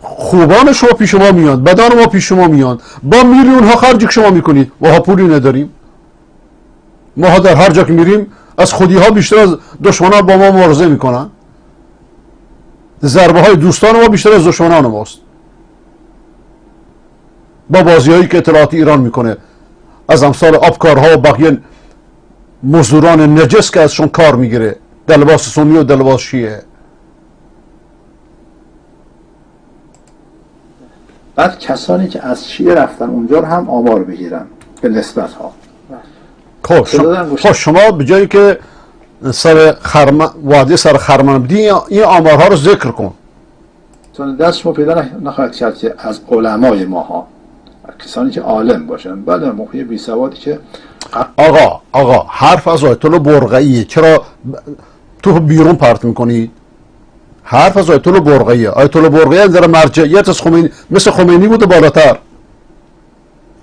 خوبان شما پیش ما میان، بدان ما پیش شما میان، با میلیون ها خرجی که شما میکنید، ما پولی نداریم. ما در هر جا که میریم از خودی ها بیشتر از دشمنان با ما مبارزه میکنن. ضربه های دوستان ما بیشتر از دشمنان ماست. با بازی هایی که اطلاعاتی ایران میکنه از امثال آبکارها و بقیه مزدوران نجس که ازشون کار میگیره در لباس سنی و در لباس شیعه. بعد کسانی که از شیعه رفتن اونجا رو هم آمار بگیرن به نسبت ها. خب شما به جایی که وادی سر خرمن بدی این آمارها رو ذکر کن. چون دست شما پیدا نخواهد کرد که از علمای ماها، کسانی که عالم باشن، بله موقعی بی سوادی که آقا حرف از آیت الله برقعیه، چرا تو بیرون پرت میکنید؟ حرف از آیت الله برقعیه. آیت الله برقعی در مرجعیت از خمینی مثل خمینی بود بالاتر،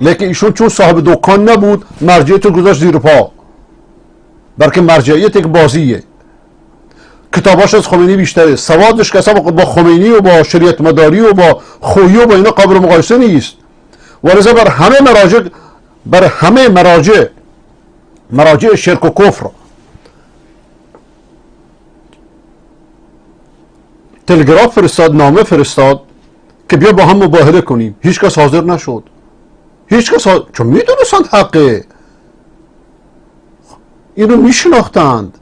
لیکن ایشون چون صاحب دکان نبود مرجعیت رو گذاشت زیر پا، بلکه مرجعیت یک بازیه. کتاباش از خمینی بیشتره، سوادش که اصلا با خمینی و با شریعت مداری و با خویی و با اینا قابل مقایسه نیست. ولذا بر همه مراجع شرک و کفر تلگراف فرستاد، نامه فرستاد که بیا با هم مباهله کنیم. هیچ کس حاضر نشد، چون میدونستند حقه، اینو میشناختند.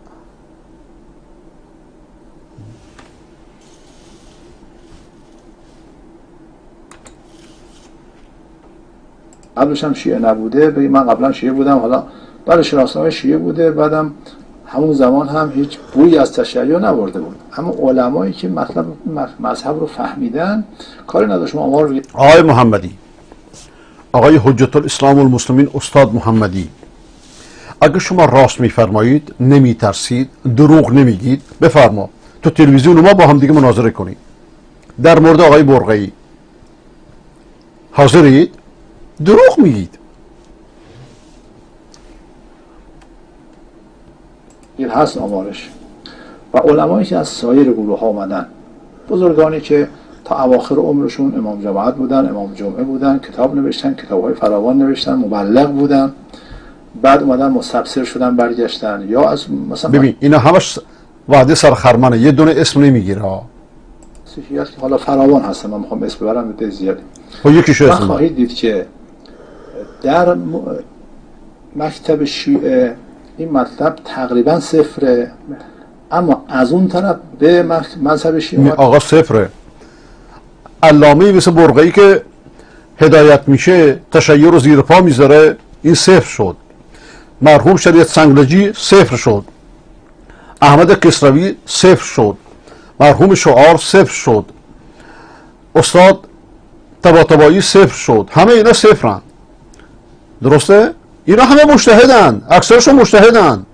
قبلش هم شیعه نبوده، بگی من قبلا شیعه بودم، حالا برای شناسنامه شیعه بوده، بعدم همون زمان هم هیچ بویی از تشیع نبرده بود. اما علمایی که مذهب رو فهمیدن کاری نداشت. ما آمار آقای محمدی، آقای حجت الاسلام والمسلمین استاد محمدی، اگه شما راست میفرمایید، نمیترسید، دروغ نمیگید، بفرما تو تلویزیون ما با هم دیگه مناظره کنید در مورد آقای برقعی. حاضرید؟ دروغ میگید. این هست آمارش. و علمایی که از سایر گروه ها آمدن، بزرگانی که تا اواخر عمرشون امام جماعت بودن، امام جمعه بودن، کتاب نوشتن، کتاب‌های فراوان نوشتن، مبلغ بودن، بعد اومدن مستبصر شدن برگشتن، یا از مثلا ببین اینا همش وعده سر خرمنه، یه دونه اسم نمیگیره ها. صحیحه که حالا فراوان هستن، من میخوام اسم ببرم به زیاد. خب یکیشو اسم خواهید دید که در مکتب شیعه این مطلب تقریبا صفره، اما از اون طرف به مذهب شیعه آقا صفره. علامه‌ای مثل برقعی که هدایت میشه تشیع رو زیر پا میذاره، این صفر شد. مرحوم شریعت سنگلجی صفر شد. احمد کسروی صفر شد. مرحوم شعار صفر شد. استاد طباطبایی صفر شد. همه اینا صفرن. درسته؟ اینا همه مجتهدن، اکثرشون مجتهدن،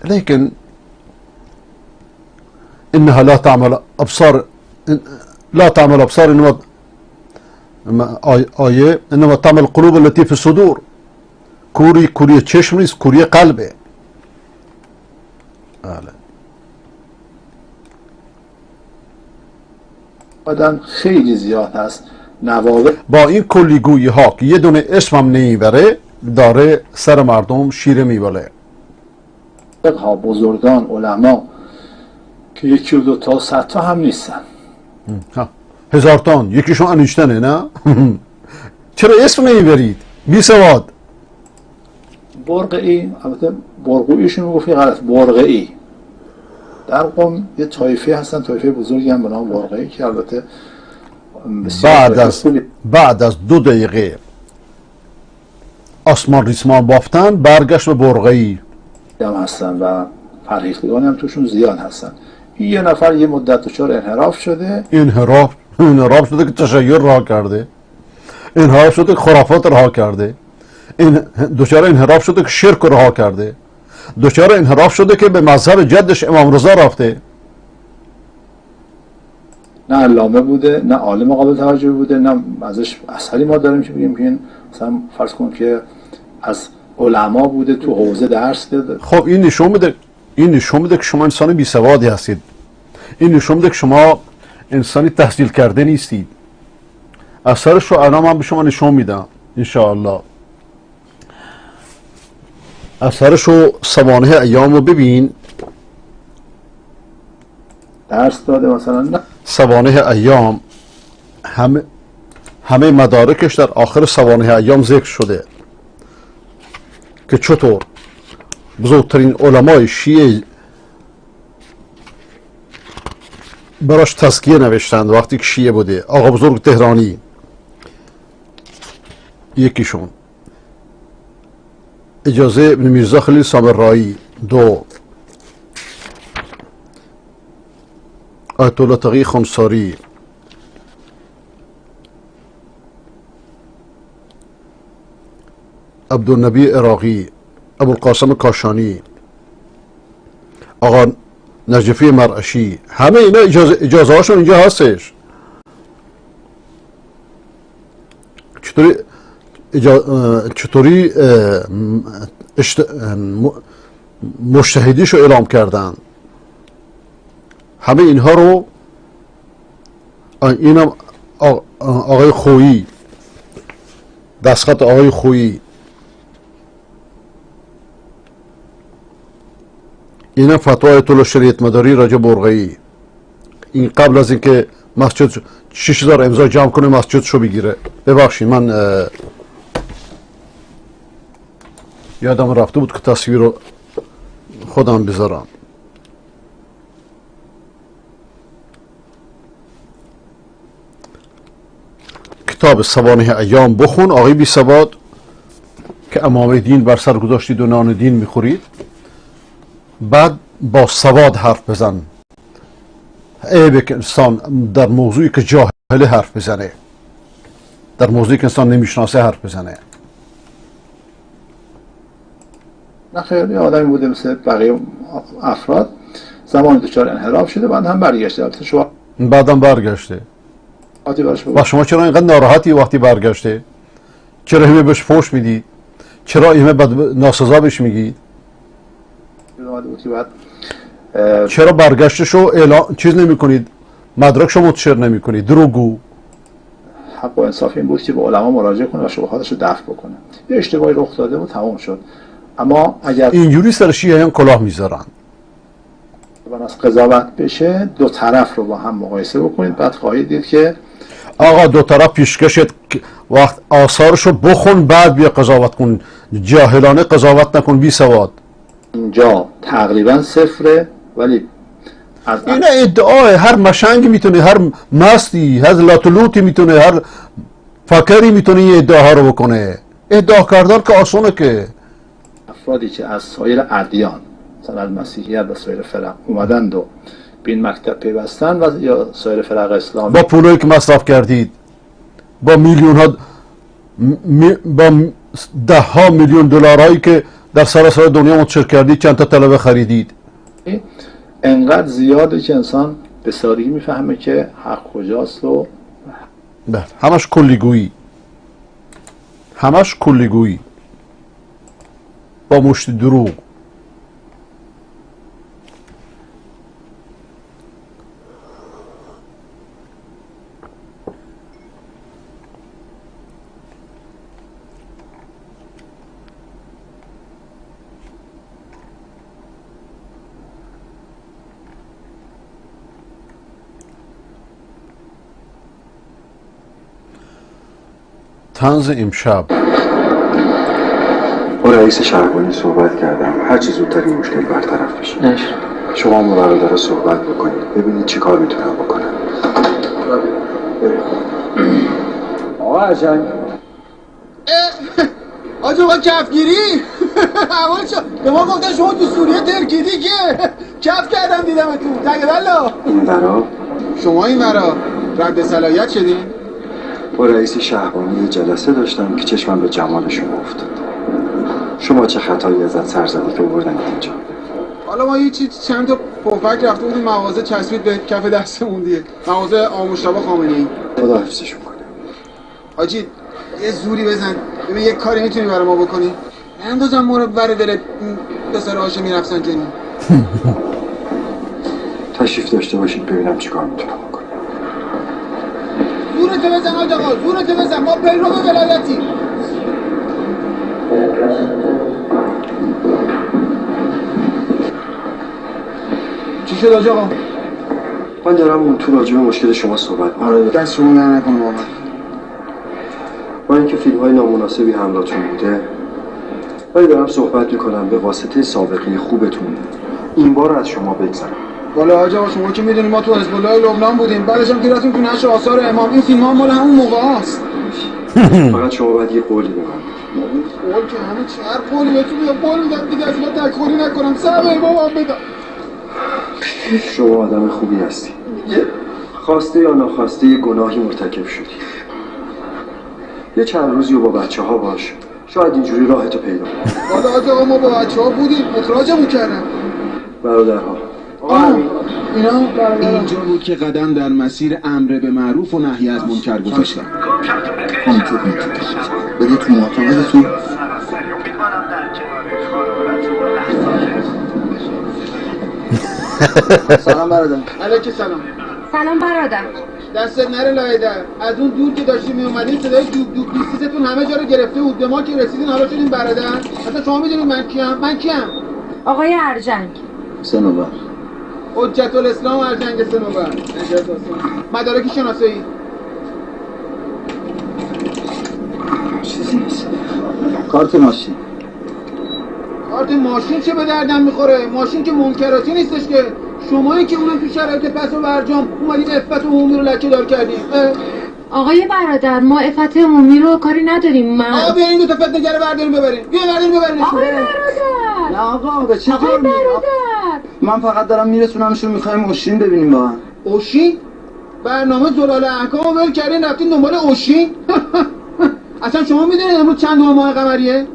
لیکن انها لا تعمل ابصار، انما آیه انما تعمل قلوب التي في الصدور. کوری چشم نیست، کوری قلبه. آدم خیلی زیاد هست نوابغ با این کلیگویی ها که یه دونه اسمم نمیبره داره سر مردم شیره میباله. ها بزرگان علما که یکی و دو تا 100 تا هم نیستن، 1000 تا، یکیشون انیشتنه. نه چرا اسم نمیبرید؟ بی سواد. برقعی، البته برقویشون میگفتی غلط، برقعی در قم یه طایفه هستن، طایفه بزرگی هم به نام برقعی که البته بعد از 2 دقیقه آسمان ریسمان بافتن برگشت به برقعی هم هستن و فرهیختگان هم توشون زیاد هستن. این یه نفر یه مدت دچار انحراف شده، انحراف شده که تشیع رها کرده، انحراف شده که خرافات رها کرده، دچار انحراف شده که شرک رها کرده، دچار انحراف شده که به مذهب جدش امام رضا رفته. نه علامه بوده، نه عالم قابل توجه بوده، نه ازش اثری ما داریم که بگیم که این مثلا فرض کن که از علما بوده تو حوزه درس داده. خب این نشون میده که شما انسان بی سوادی هستید. این نشون میده که شما انسانی تحصیل کرده نیستید. اثرش رو الان من به شما نشون میدم انشاءالله. اثرش رو سوانح ایام رو ببین. درس داده مثلا نه. سوانح ایام همه مدارکش در آخر سوانح ایام ذکر شده که چطور بزرگترین علمای شیعه براش تزکیه نوشتند وقتی که شیعه بوده. آقا بزرگ تهرانی یکیشون، اجازه ابن میرزا خلیل سامرایی 2، آیت الله تقی خمساری، عبدالنبی عراقی، ابوالقاسم کاشانی، آقا نجفی مرعشی، همه اینا اجازه هاشون اینجا هستش. چطوری مجتهدیشو اعلام کردن. همه اینها رو اینم آقای خویی، دستخط آقای خویی، اینم فتوا آیت الله شریعت مداری راجع برقعی. این قبل از اینکه مسجد 6000 امضا جمع کنه مسجدشو بگیره. ببخشید من یادم رفته بود که تصویر رو خودم بذارم. کتاب سوانح ایام بخون آقای بی سواد که امامه دین بر سر گذاشتید و نان دین میخورید. بعد با سواد حرف بزن. عیبه که انسان در موضوعی که جاهل حرف بزنه، در موضوعی که انسان نمیشناسه حرف بزنه. نه خیلی آدمی بوده مثل بقیه افراد، زمان دچار انحراف شده بعد هم برگشته. بعدم برگشته. و شما چرا اینقدر ناراحتی وقتی برگشته؟ چرا همه بهش فوش میدید؟ چرا همه ناسزا بهش میگید؟ چرا برگشتشو اعلام چیز نمی کنید؟ مدرکشو منتشر نمی کنید؟ دروغگو. حق و انصاف این بود که به علما مراجعه کنه و شبهاتش رو دفع بکنه. یه اشتباهی رخ داده و تمام شد. اما اگر اینجوری سر شیعیان کلاه میذارن از قضاوت بشه، دو طرف رو با هم مقایسه بکنید، بعد خواهید دید که آقا دو طرف پیشکشت وقت آثارشو بخون بعد بیا قضاوت کن. جاهلانه قضاوت نکن بی سواد. اینجا تقریبا صفره، ولی این ادعای هر مشنگ میتونه، هر مستی، هر لاتلوتی میتونه، هر فکری میتونه این ادعاها رو بکنه. ادعا کردن که آسونه که افرادی که از سایر ادیان مثلا از مسیحیت و سایر فرق اومدند و به این مکتب پیوستن و یا سایر فرق اسلامی با پولایی که مصرف کردید، با میلیون ها با 10 میلیون دلارهایی که در سراسر دنیا منتشر کردید، چند تا طلبه خریدید، انقدر زیاده که انسان به سادگی میفهمه که حق کجاست و همش کلیگویی، همش کلیگویی با مشت دروغ. طنز امشب با رئیس شهربانی صحبت کردم، هر چی زودتر این مشکل برطرف بشه. شما با برادرها صحبت بکنید، ببینید چی کار میتونم بکنم. آقا قشنگ آجا با کفگیری اول شو به ما گفتن شما تو سوریه ترکیدی که کف کردم دیدمتون تگه بلا این برا شما این برا رد صلاحیت شدین؟ با رئیس شهربانی جلسه داشتم که چشمم به جمال شما افتاد. شما چه خطایی ازت سر زده که بردن اینجا؟ حالا ما یه چند تا پفک رفته بودیم مغازه چسبید به کف دستمون دیگه. مغازه آموشتبا خامنه‌ای. خدا حفظشون کنه. حاجی یه زوری بزن ببین یه کاری میتونی برای ما بکنی؟ نندازم ما رو بر دل پسر هاشمی رفسنجانی. تشریف داشته باشید ببینم چیکار میتونم بکنم. زورتو بزن آقا زورتو بزن ما پیرو به ولایتی. چی شد آقا؟ من دارم اون تو راجع به مشکل شما صحبت می‌کنم. آره دست شما در نکنه واقعا. با اینکه فیلم‌های نامناسبی حملاتون بوده ولی دارم صحبت می‌کنم به واسطه سابقه خوبتون این بار از شما بگذرم. والا حاج آقا شما که میدونید ما تو حزب الله لبنان بودیم بعدش هم که رفتیم تو نشر آثار امام این فیلم‌ها مال همون موقع است. فقط شما باید یه قولی به من قول که همه چی هر قولی بهتون میگم قول میدم دیگه از ما تکولی نکنم صبر امام بدم. شما آدم خوبی هستی. خواسته یا ناخواسته یه گناهی مرتکب شدی. یه چند روزی و با بچه‌ها باش. شاید اینجوری راهتو پیدا کنی. والا حاج آقا ما با بچه‌ها بودیم اخراجمون کردن. برادرها اینا اینجا بود که قدم در مسیر امر به معروف و نهی از منکر گذاشتم. همینطور بده تو معتقدتون. سلام برادر. علیک سلام. سلام برادر. دستت نره لای در. از اون دور که داشتیم میومدیم صدای دوب دوب بیستیستون همه جا رو گرفته بود. به ما که رسیدین حالا شدیم برادر. اصلا شما میدونید من کیم؟ من کیم؟ آقای ارجنگ. سنوبر. حجت الاسلام ارجنگ سنوبر. مدارک شناسایی. چیزی نیست. کارت ماشین. کارت ماشین چه به دردم میخوره؟ ماشین که منکراتی نیستش که. شمایی که اونم تو شرایط پس و برجام اومدید عفت عمومی رو لکه دار کردیم. آقای برادر ما عفت عمومی رو کاری نداریم. من آقا بیاین دو تا فتنه‌گر برداریم ببریم. ببرین. آقای برادر. نه آقا به چه آقای جرمی؟ برادر. من فقط دارم میرسونمشون میخوایم اوشین ببینیم با هم. اوشین؟ برنامه زلال احکام ول کردین رفتین دنبال اوشین؟ اصلا شما میدونید امروز چند ماه قمریه؟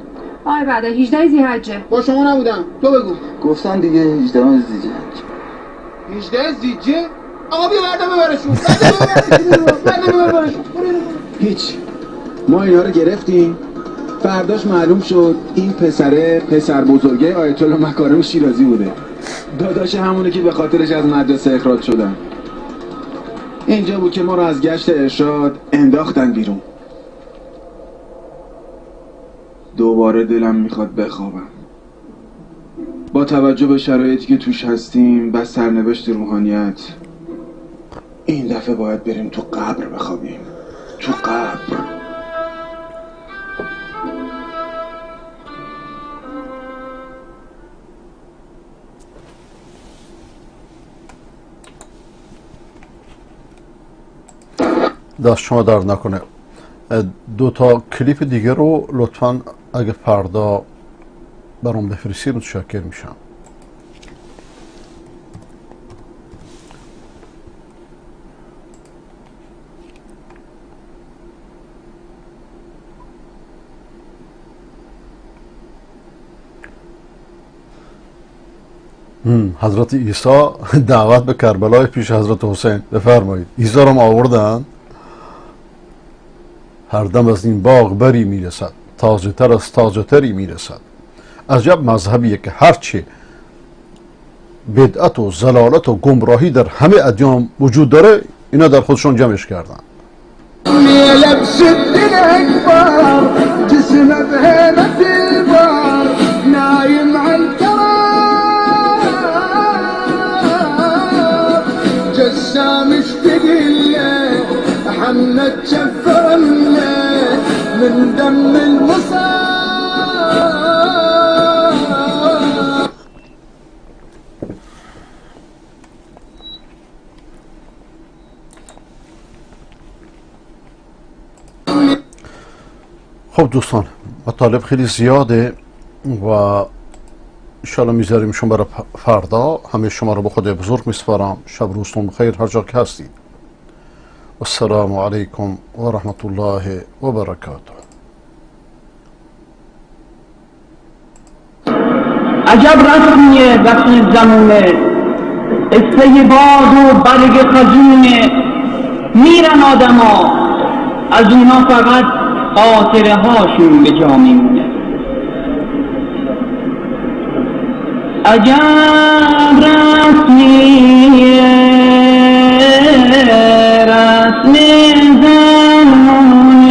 آقای برادر 18 ذی‌حجه. با شما نبودم. تو بگو. گفتن دیگه 18 ذی‌حجه. 18 ذی‌حجه؟ آقا بیا بردم ببرشون. هیچ. ما اینا رو گرفتیم. فرداش معلوم شد این پسر بزرگه آیت الله مکارم شیرازی بوده. داداش همونه که به خاطرش از مدرسه اخراج شدن. اینجا بود که ما رو از گشت ارشاد انداختن بیرون. دوباره دلم میخواد بخوابم. با توجه به شرایطی که توش هستیم و سرنوشت روحانیت این دفعه باید بریم تو قبر بخوابیم. تو قبر. دست شما درد نکنه. دو تا کلیپ دیگه رو لطفاً اگه فردا برام بفرستی متشکر میشم. حضرت عیسی دعوت به کربلای پیش حضرت حسین. بفرمایید. عیسی رو آوردن. هر دم از این باغ بری میرسد، تازه تر از تازه تری میرسد. عجب مذهبیه که هرچی بدعت و ضلالت و گمراهی در همه ادیان وجود داره اینا در خودشون جمعش کردن. من دم المصاب. خب دوستان، مطالب خیلی زیاده و انشاءالله میذاریمشون برای فردا. همه شما رو به خدای بزرگ میسپارم. شب روزتون بخیر هر جا که هستید. السلام علیکم و رحمت الله و برکاته. عجب رسمیه رسم زمونه، قصه باد و برگ خزونه. میرن آدما از اونا فقط خاطره هاشون به جا میمونه. عجب رسمیه رسم زمونه،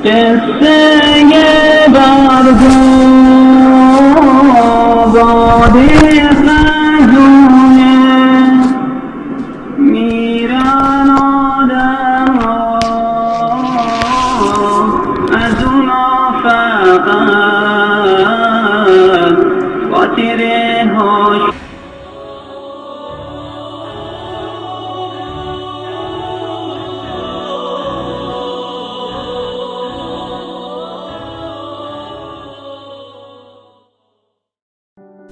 قصه برگ باد خزونه. میرن آدم ها از اونا فقط خاطره هاش.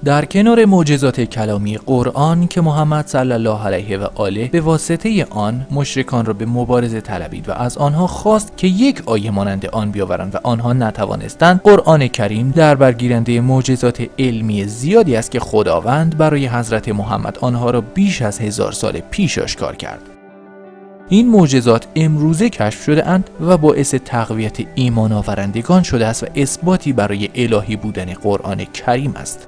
در کنار معجزات کلامی قرآن که محمد صلی الله علیه و آله به واسطه آن مشرکان را به مبارزه طلبید و از آنها خواست که یک آیه مانند آن بیاورند و آنها نتوانستند، قرآن کریم در برگیرنده معجزات علمی زیادی است که خداوند برای حضرت محمد آنها را بیش از 1000 سال پیش آشکار کرد. این معجزات امروزه کشف شده اند و باعث تقویت ایمان آورندگان شده است و اثباتی برای الهی بودن قرآن کریم است.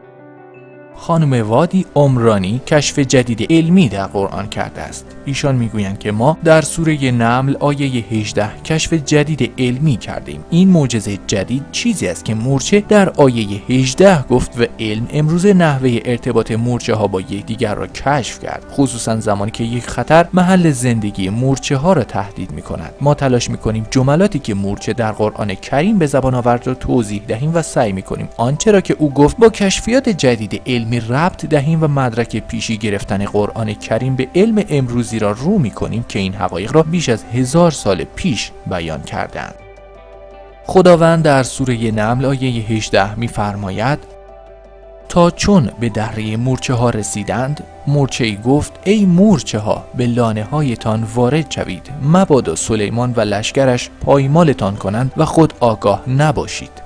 خانم وادی عمرانی کشف جدید علمی در قرآن کرده است. ایشان میگویند که ما در سوره نمل آیه 18 کشف جدید علمی کردیم. این معجزه جدید چیزی است که مورچه در آیه 18 گفت و علم امروز نحوه ارتباط مورچه ها با یکدیگر را کشف کرد، خصوصا زمانی که یک خطر محل زندگی مورچه ها را تهدید می کند. ما تلاش می کنیم جملاتی که مورچه در قرآن کریم به زبان آورد را توضیح دهیم و سعی می کنیم آنچه را که او گفت با کشفیات جدید علمی ربط دهیم و مدرک پیشی گرفتن قرآن کریم به علم امروزی را رو می کنیم که این حقایق را بیش از 1000 سال پیش بیان کردند. خداوند در سوره نمل آیه 18 می فرماید: تا چون به دره مورچه ها رسیدند، مورچه‌ای گفت ای مورچه ها به لانه هایتان وارد شوید، مبادا سلیمان و لشکرش پایمالتان کنند و خود آگاه نباشید.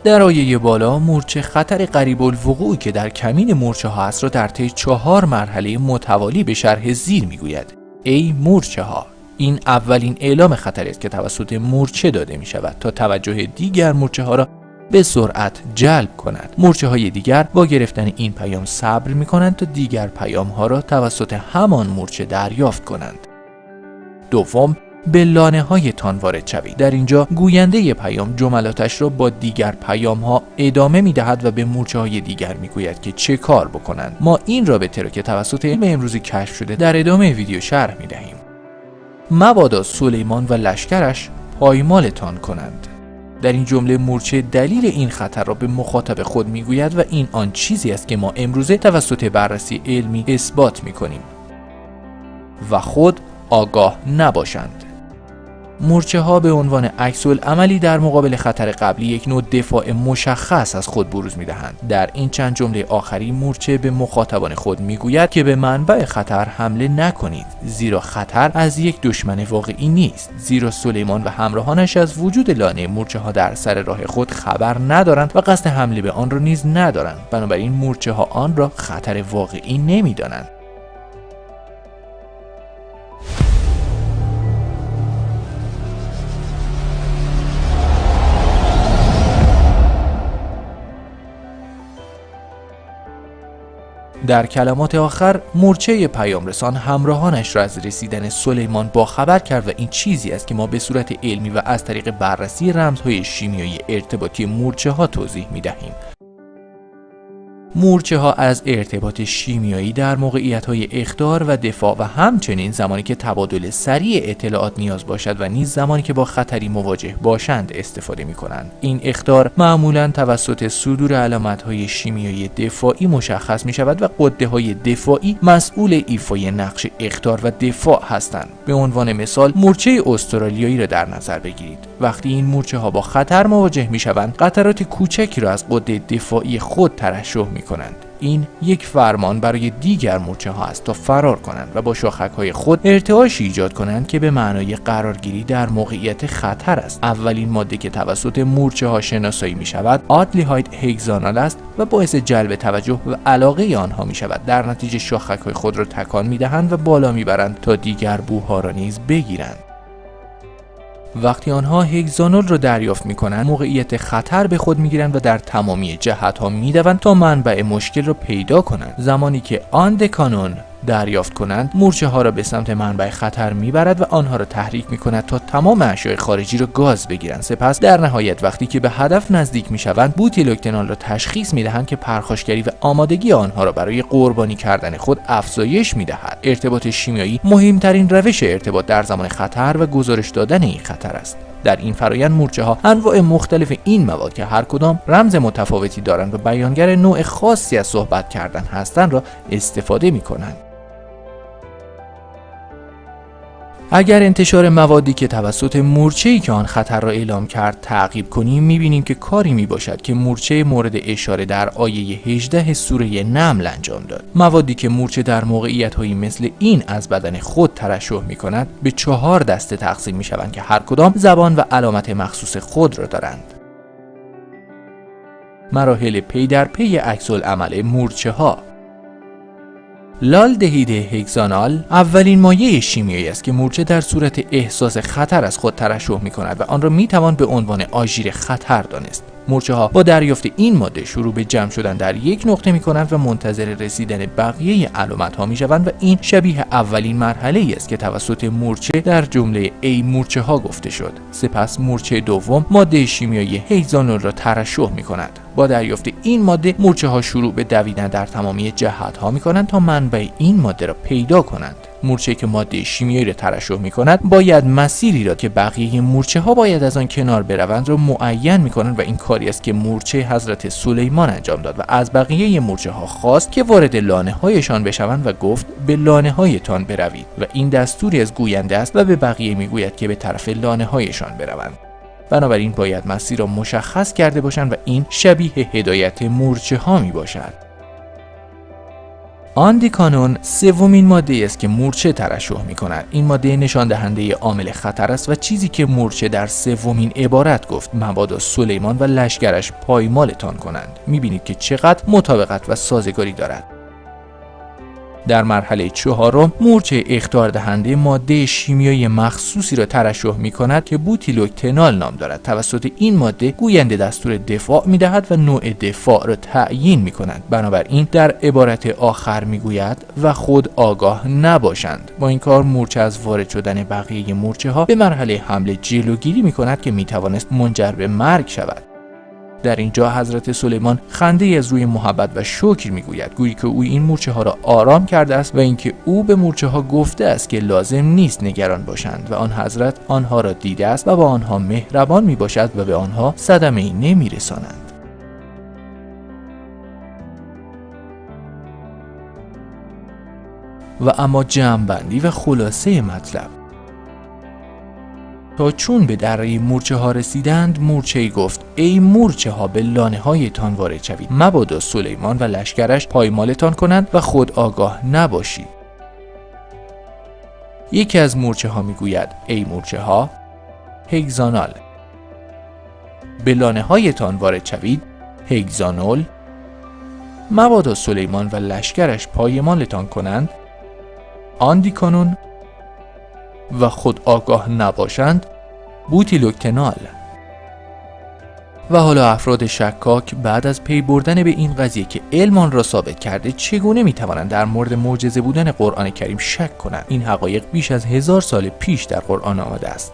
در آیه بالا مورچه خطر قریب الوقوعی که در کمین مورچه ها است را در طی 4 مرحله متوالی به شرح زیر میگوید. ای مورچه ها، این اولین اعلام خطری است که توسط مورچه داده می شود تا توجه دیگر مورچه ها را به سرعت جلب کند. مورچه های دیگر با گرفتن این پیام صبر می کنند تا دیگر پیام ها را توسط همان مورچه دریافت کنند. دوم، به لانه های تان وارد شوید. در اینجا گوینده پیام جملاتش را با دیگر پیام ها ادامه می دهد و به مورچه های دیگر می گوید که چه کار بکنند. ما این رابطه را که توسط علم امروزی کشف شده در ادامه ویدیو شرح می دهیم. مبادا سلیمان و لشکرش پایمالتان کنند. در این جمله مورچه دلیل این خطر را به مخاطب خود می گوید و این آن چیزی است که ما امروزه توسط بررسی علمی اثبات می کنیم و خود آگاه نباشند. مورچه ها به عنوان عکس العملی در مقابل خطر قبلی یک نوع دفاع مشخص از خود بروز می دهند. در این چند جمله آخری مورچه به مخاطبان خود می گوید که به منبع خطر حمله نکنید، زیرا خطر از یک دشمن واقعی نیست، زیرا سلیمان و همراهانش از وجود لانه مورچه ها در سر راه خود خبر ندارند و قصد حمله به آن را نیز ندارند. بنابراین مورچه ها آن را خطر واقعی نمی دانند. در کلمات آخر مورچه پیامرسان همراهانش را از رسیدن سلیمان باخبر کرد و این چیزی است که ما به صورت علمی و از طریق بررسی رمزهای شیمیایی ارتباطی مورچه ها توضیح می دهیم. مورچه ها از ارتباط شیمیایی در موقعیت های اخطار و دفاع و همچنین زمانی که تبادل سریع اطلاعات نیاز باشد و نیز زمانی که با خطری مواجه باشند استفاده می کنند. این اخطار معمولا توسط صدور علامت های شیمیایی دفاعی مشخص می شود و غده های دفاعی مسئول ایفای نقش اخطار و دفاع هستند. به عنوان مثال مورچه استرالیایی را در نظر بگیرید. وقتی این مورچه ها با خطر مواجه می شوند، قطرات کوچکی را از غده دفاعی خود ترشح می کنند. این یک فرمان برای دیگر مورچه ها است تا فرار کنند و با شاخک های خود ارتعاشی ایجاد کنند که به معنای قرارگیری در موقعیت خطر است. اولین ماده که توسط مورچه ها شناسایی می شود آلدهاید هگزانال است و باعث جلب توجه و علاقه آنها می شود. در نتیجه شاخک های خود را تکان می دهند و بالا می برند تا دیگر بوها را نیز بگیرند. وقتی آنها هگزانول را دریافت می‌کنند، موقعیت خطر به خود می‌گیرند و در تمامی جهت‌ها می‌دوند تا منبع مشکل را پیدا کنند. زمانی که آن دکانون دریافت کنند، مورچه ها را به سمت منبع خطر میبرد و آنها را تحریک میکند تا تمام اشیاء خارجی را گاز بگیرند. سپس در نهایت وقتی که به هدف نزدیک میشوند، بوتیلوکتنال را تشخیص میدهند که پرخاشگری و آمادگی آنها را برای قربانی کردن خود افزایش میدهد. ارتباط شیمیایی مهمترین روش ارتباط در زمان خطر و گزارش دادن این خطر است. در این فرایند مورچه ها انواع مختلف این مواد که هر کدام رمز متفاوتی دارند و بیانگر نوع خاصی از صحبت کردن هستند را استفاده میکنند. اگر انتشار موادی که توسط مورچه‌ای که آن خطر را اعلام کرد تعقیب کنیم، می‌بینیم که کاری میباشد که مورچه مورد اشاره در آیه 18 سوره نمل انجام داد. موادی که مورچه در موقعیت‌هایی مثل این از بدن خود ترشح می‌کند به 4 دسته تقسیم می‌شوند که هر کدام زبان و علامت مخصوص خود را دارند. مراحل پی در پی عکس‌العمل مورچه‌ها. لالدهید هگزانال اولین مایع شیمیایی است که مورچه در صورت احساس خطر از خود ترشح می‌کند و آن را می‌توان به عنوان آژیر خطر دانست. مورچه ها با دریافت این ماده شروع به جمع شدن در یک نقطه می‌کنند و منتظر رسیدن بقیه علامت‌ها می‌شوند و این شبیه اولین مرحله‌ای است که توسط مورچه در جمله ای مورچه ها گفته شد. سپس مورچه دوم ماده شیمیایی هگزانول را ترشح می‌کند. با دریافت این ماده مورچه ها شروع به دویدن در تمامی جهت‌ها می‌کنند تا منبع این ماده را پیدا کنند. مورچه که ماده شیمیایی را ترشح می‌کند باید مسیری را که بقیه مورچه ها باید از آن کنار بروند را معین می‌کنند و این کاری است که مورچه حضرت سلیمان انجام داد و از بقیه مورچه ها خواست که وارد لانه‌هایشان بشوند و گفت به لانه‌هایتان بروید و این دستوری از گوینده است و به بقیه میگوید که به طرف لانه‌هایشان بروند. بنابراین باید مسیر را مشخص کرده باشند و این شبیه هدایت مورچه ها می باشد. آندیکانون سومین ماده است که مورچه ترشح می کند. این ماده نشان دهنده عامل خطر است و چیزی که مورچه در سومین عبارت گفت مبادا سلیمان و لشکرش پایمالتان کنند. می بینید که چقدر مطابقت و سازگاری دارد. در مرحله 4 مورچه اخطار دهنده ماده شیمیایی مخصوصی را ترشح می کند که بوتیلوکتنال نام دارد. توسط این ماده گوینده دستور دفاع می دهد و نوع دفاع را تعیین می کند. بنابراین در عبارت آخر می گوید و خود آگاه نباشند. با این کار مورچه از وارد شدن بقیه مورچه ها به مرحله حمله جلوگیری می کند که می توانست منجر به مرگ شود. در اینجا حضرت سلیمان خنده از روی محبت و شکر میگوید، گویی که او این مورچه ها را آرام کرده است و اینکه او به مورچه ها گفته است که لازم نیست نگران باشند و آن حضرت آنها را دیده است و با آنها مهربان می باشد و به آنها صدمه‌ای نمی‌رسانند. و اما جمع‌بندی و خلاصه مطلب. تا چون به دره مورچه ها رسیدند، مورچه گفت ای مورچه ها به لانه هایتان وارد شوید، مبادا سلیمان و لشکرش پایمالتان کنند و خود آگاه نباشید. یکی از مورچه ها میگوید ای مورچه ها هگزانال، به لانه هایتان وارد شوید هگزانول، مبادا سلیمان و لشکرش پایمالتان کنند آندیکانون و خود آگاه نباشند بوتیلوکتنال. و حالا افراد شکاک بعد از پی بردن به این قضیه که علم آن را ثابت کرده چگونه میتوانند در مورد معجزه بودن قرآن کریم شک کنند؟ این حقایق بیش از 1000 سال پیش در قرآن آمده است.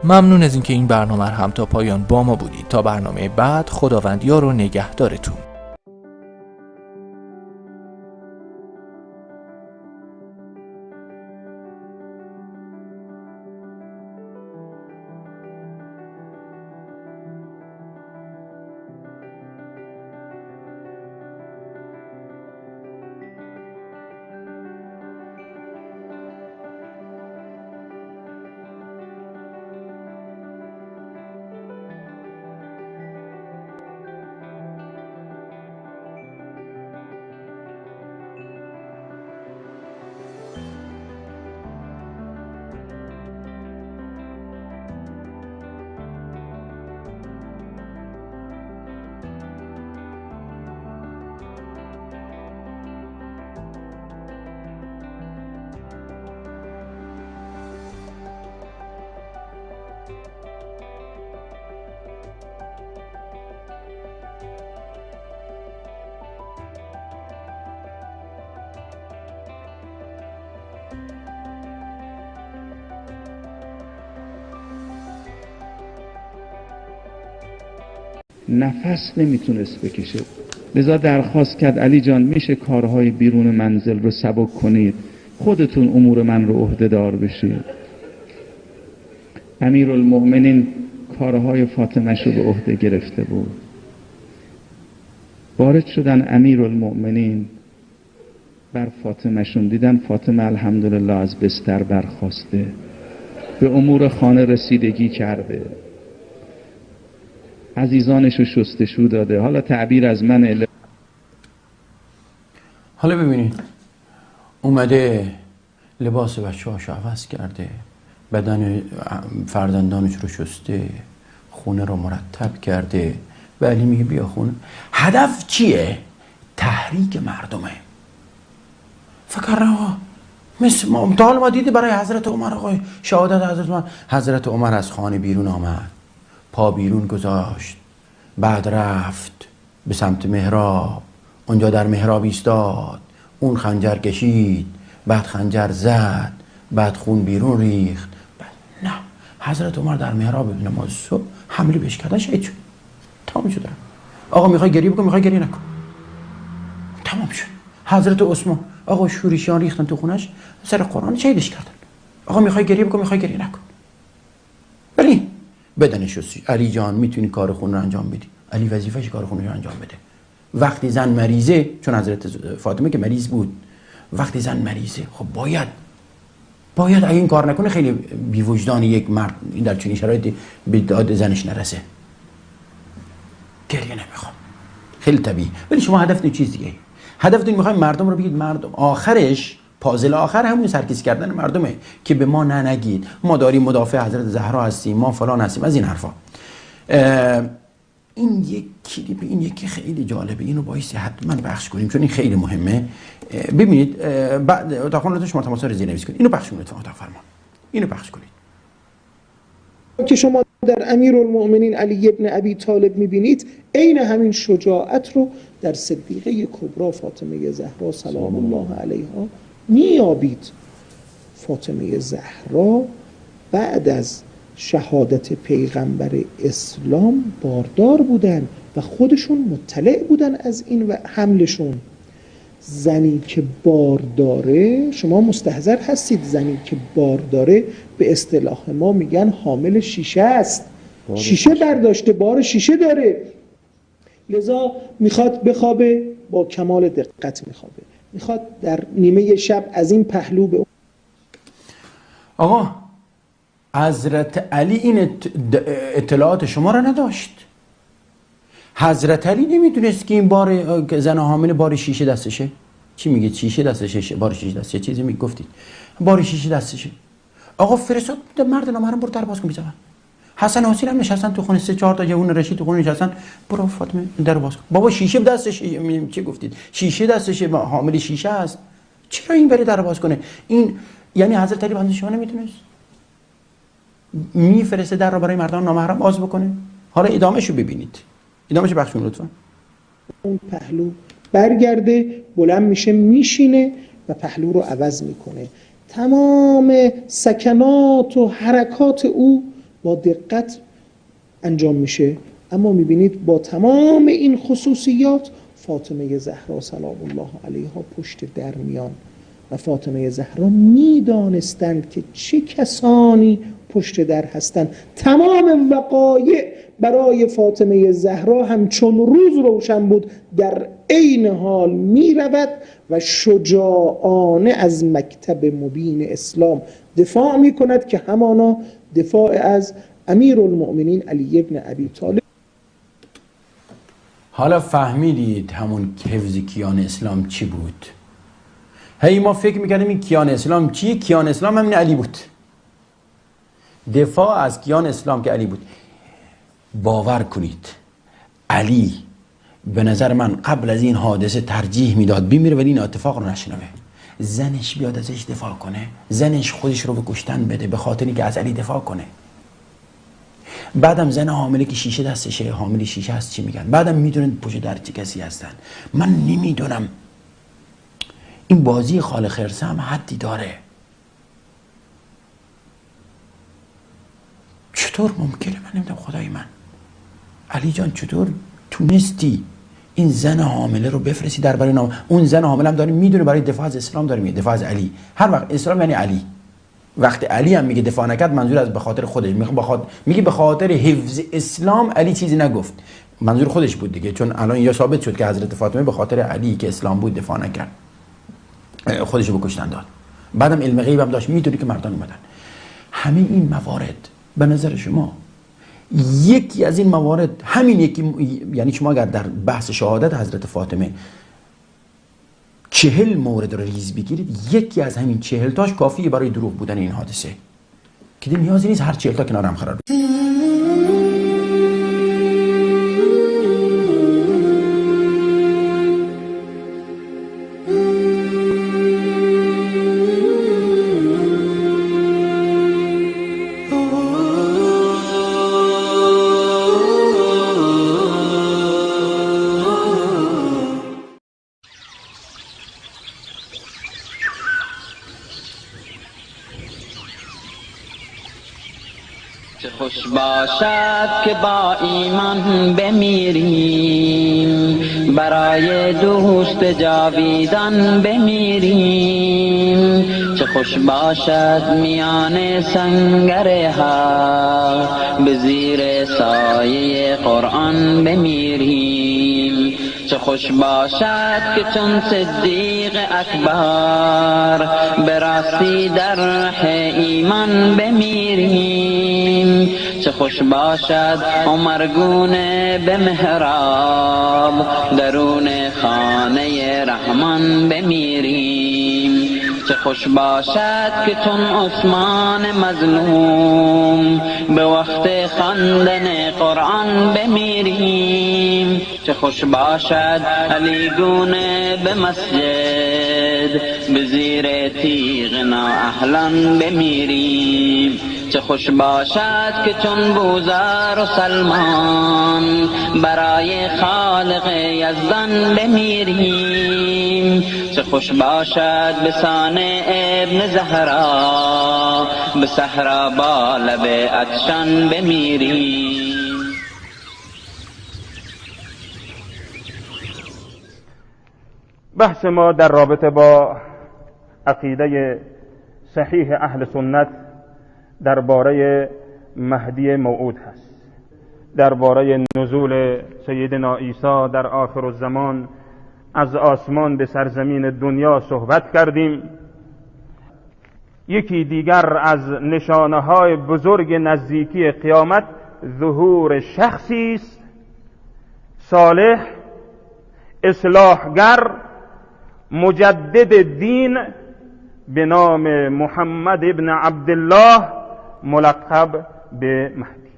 ممنون از اینکه این برنامه رو هم تا پایان با ما بودید. تا برنامه بعد، خداوند یار و نگهدارتون. نفس نمیتونست بکشه، لذا درخواست کرد علی جان میشه کارهای بیرون منزل رو سبک کنید، خودتون امور من رو عهده‌دار بشید. امیرالمؤمنین کارهای فاطمه رو به عهده گرفته بود. وارد شدن امیرالمؤمنین بر فاطمه شون، دیدن فاطمه الحمدلله از بستر برخاسته، به امور خانه رسیدگی کرده، عزیزانشو شستشو داده. حالا تعبیر از من حالا ببینید اومده لباس بچه‌هاشو عوض کرده، بدن فرزندانش رو شسته، خونه رو مرتب کرده. ولی میگه بیا خونه. هدف چیه؟ تحریک مردمه. فکر نها مثل ما دیدی برای حضرت عمر، آقای شهادت حضرت عمر از خانه بیرون آمد، پا بیرون گذاشت، بعد رفت به سمت محراب، اونجا در محراب ایستاد، اون خنجر کشید، بعد خنجر زد، بعد خون بیرون ریخت. نه، حضرت عمر در محراب نماز صبح حمله بهش کردن، شهید شد. تمام شد. آقا میخوای گریه بکن، میخوای گریه نکن، تمام شد. حضرت عثمان، آقا شورشیان ریختن تو خونش، سر قرآن شهیدش کردن. آقا میخوای گریه بکن، میخوای گریه نکن. ولی بدنش شستی. علی جان میتونی کار خون رو انجام بدی، علی وظیفه‌ش کار خون رو انجام بده. وقتی زن مریضه، چون حضرت فاطمه که مریض بود، وقتی زن مریضه خب باید اگه این کار نکنه خیلی بی‌وجدان یک مرد در چنین شرایطی به داد زنش نرسه. گریه نمیخوام، خیلی طبیعی. ولی شما هدفتون چیز دیگه. هدفتون میخوایم مردم رو بگید، مردم آخرش پازل آخر همون سرکیس کردن مردمه که به ما نگید ما داریم مدافع حضرت زهرا هستیم، ما فلان هستیم، از این حرفا. این یک کلیپ، این یکی خیلی جالبه، اینو بایستی حتما پخش کنیم چون این خیلی مهمه. ببینید بعد تا خودتون شما تماس رو زیرنویس کنید، اینو پخش کنید لطفا. فرمان اینو پخش کنید که شما در امیرالمؤمنین علی ابن ابی طالب میبینید، عین همین شجاعت رو در صدیقه کبرا فاطمه زهرا سلام الله علیها میابید. فاطمه زهرا بعد از شهادت پیغمبر اسلام باردار بودن و خودشون مطلع بودن از این و حملشون. زنی که بارداره، شما مستحضر هستید، زنی که بارداره به اصطلاح ما میگن حامل شیشه است، شیشه برداشته، بار شیشه داره، لذا میخواد بخوابه، با کمال دقت میخوابه، میخواد در نیمه شب از این پهلو به آقا حضرت علی این اطلاعات شما را نداشت. حضرت علی نمیدونست که این بار زن حامل بار شیشه دستشه. چی میگه؟ شیشه دستشه، بار شیشه دستشه، چیزی میگفتید بار شیشه دستشه. آقا فرستاد مرد نامحرم برو در باز کن بیزن. حسن و حسین هم نشستن تو خونه، 3-4 تا جوون رشید تو خونه نشستن، برو فاطمه در باز کن. بابا شیشه دستشه، چی گفتید؟ شیشه دستشه، حامل شیشه است، چرا این بره در باز کنه؟ این یعنی حضرت علی بنده شما نمیتونست میفرسته در رو برای مردان نامحرم باز بکنه؟ حالا ادامهشو ببینید، ادامهشو بخشون لطفا. اون پهلو برگرده، بلند میشه، میشینه و پهلو رو عوض میکنه. تمام سکنات و حرکات او با دقت انجام میشه، اما میبینید با تمام این خصوصیات فاطمه زهرا سلام الله علیها پشت در میان و فاطمه زهرا میدانستند که چه کسانی پشت در هستند. تمام وقایع برای فاطمه زهرا همچون روز روشن بود، در عین حال میرود و شجاعانه از مکتب مبین اسلام دفاع میکند که همانا دفاع از امیرالمؤمنین علی ابن ابی طالب. حالا فهمیدید همون حفظ کیان اسلام چی بود؟ هی ما فکر میکردیم این کیان اسلام چیه؟ کیان اسلام همین علی بود، دفاع از کیان اسلام که علی بود. باور کنید علی به نظر من قبل از این حادثه ترجیح میداد بمیره ولی این اتفاق رو نشنوه، زنش بیاد ازش دفاع کنه، زنش خودش رو به کشتن بده به خاطری که از علی دفاع کنه. بعدم زن حامله که شیشه دستشه، حامل شیشه هست چی میگن، بعدم میدونن پشت در چه کسی هستن. من نمیدونم این بازی خال خرسه هم حدی داره. چطور ممکنه؟ من نمیدونم خدای من. علی جان چطور تونستی این زن حامله رو بفرستی درباره نام؟ اون زن حامله هم داره میدونه برای دفاع از اسلام داره میگه، دفاع از علی. هر وقت اسلام یعنی علی. وقتی علی هم میگه دفاع نکرد منظور از به خاطر خودش، میگه به خاطر حفظ اسلام علی چیزی نگفت، منظور خودش بود دیگه، چون الان یا ثابت شد که حضرت فاطمه به خاطر علی که اسلام بود دفاع نکرد، خودشو بکشتن داد. بعدم علم غیب هم داشت، میدونی که مردان اومدن. همه این موارد به نظر شما یکی از این موارد همین یکی، یعنی شما اگر در بحث شهادت حضرت فاطمه 40 مورد رو ریز بگیرید، یکی از همین 40 تاش کافیه برای دروغ بودن این حادثه، که نیازی نیست هر 40 تا کنار هم قرار بدید. چه خوش باشد که با ایمان بمیریم، برای دوست جاویدان بمیریم. چه خوش باشد میان سنگر حق، به زیر سایه قرآن بمیریم. چه خوش باشد که چون صدیق اکبر، به راستی در ره ایمان بمیریم. چه خوش باشد عمرگونه به محراب، درون خانه رحمان بمیریم. چه خوش باشد که چون عثمان مظلوم، به وقت خواندن قرآن بمیریم. چه خوش باشد علی گونه به مسجد، به زیر تیغ نااهلان بمیریم. چه خوش باشد که چون بوذر و سلمان، برای خالق یزدان بمیریم. چه خوش باشد به سان ابن زهرا، به صحرا با لب عطشان بمیریم. بحث ما در رابطه با عقیده صحیح اهل سنت درباره مهدی موعود هست، درباره نزول سیدنا عیسی در آخر الزمان از آسمان به سرزمین دنیا صحبت کردیم. یکی دیگر از نشانه‌های بزرگ نزدیکی قیامت ظهور شخصی است صالح، اصلاحگر، مجدد دین به نام محمد ابن عبدالله ملقب به مهدی.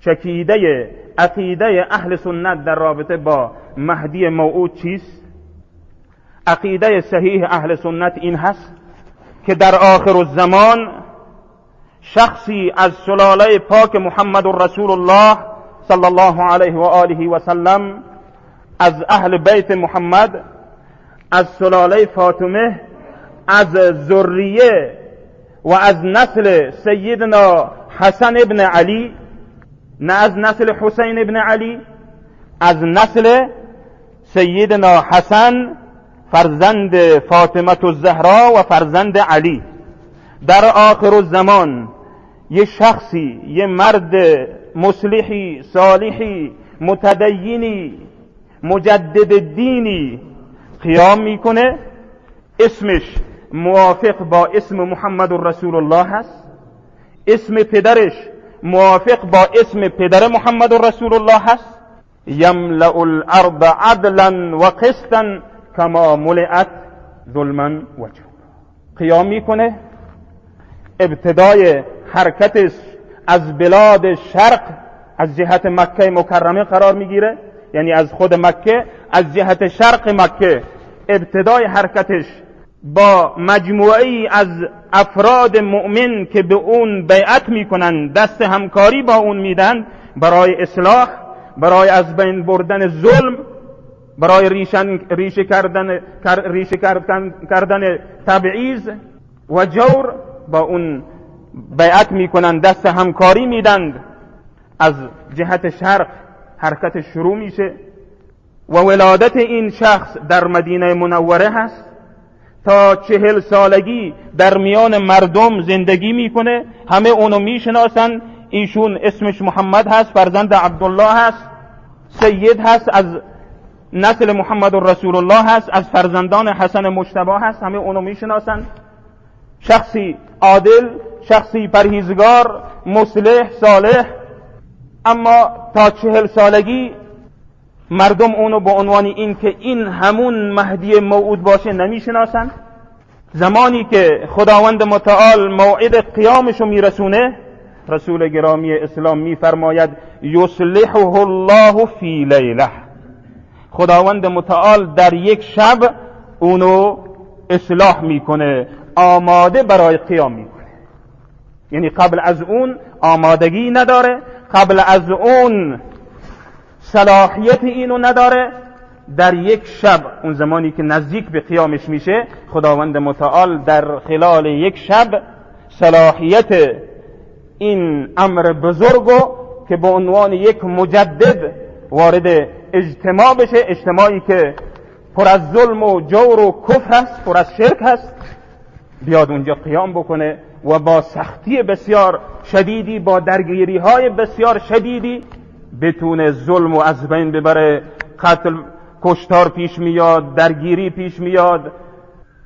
چکیده عقیده اهل سنت در رابطه با مهدی موعود چیست؟ عقیده صحیح اهل سنت این هست که در آخر الزمان شخصی از سلاله پاک محمد رسول الله صلی الله علیه و آله و سلم، از اهل بیت محمد، از سلاله فاطمه، از ذریه و از نسل سیدنا حسن ابن علی، نه از نسل حسین ابن علی، از نسل سیدنا حسن فرزند فاطمه الزهرا و فرزند علی. در آخر الزمان یه شخصی، یه مرد مصلحی، صالحی، متدینی، مجدد دینی قیام میکنه، اسمش موافق با اسم محمد رسول الله هست، اسم پدرش موافق با اسم پدر محمد رسول الله هست. یملأ الارض عدلا و قسطا کما ملئت ظلما و جور. قیام میکنه، ابتدای حرکتش از بلاد شرق، از جهت مکه مکرمه قرار میگیره، یعنی از خود مکه، از جهت شرق مکه ابتدای حرکتش با مجموعی از افراد مؤمن که به اون بیعت میکنن، دست همکاری با اون میدن برای اصلاح، برای از بین بردن ظلم، برای ریشه کردن تبعیض و جور، با اون بیعت میکنن، دست همکاری میدن. از جهت شرق حرکت شروع میشه و ولادت این شخص در مدینه منوره هست. تا 40 سالگی در میان مردم زندگی میکنه، همه اونو میشناسن. ایشون اسمش محمد هست، فرزند عبدالله هست، سید هست، از نسل محمد رسول الله هست، از فرزندان حسن مجتبی هست، همه اونو میشناسن. شخصی عادل، شخصی پرهیزگار، مصلح، صالح. اما تا 40 سالگی مردم اونو به عنوان این که این همون مهدی موعود باشه نمیشناسن. زمانی که خداوند متعال موعد قیامشو میرسونه، رسول گرامی اسلام میفرماید یصلحه الله فی لیله، خداوند متعال در یک شب اونو اصلاح میکنه، آماده برای قیام میکنه. یعنی قبل از اون آمادگی نداره، قبل از اون صلاحیت اینو نداره. در یک شب، اون زمانی که نزدیک به قیامش میشه، خداوند متعال در خلال یک شب صلاحیت این امر بزرگو که به عنوان یک مجدد وارد اجتماع بشه، اجتماعی که پر از ظلم و جور و کفر هست، پر از شرک هست، بیاد اونجا قیام بکنه و با سختی بسیار شدیدی، با درگیری های بسیار شدیدی بتونه ظلم و از بین ببره. قتل، کشتار پیش میاد، درگیری پیش میاد،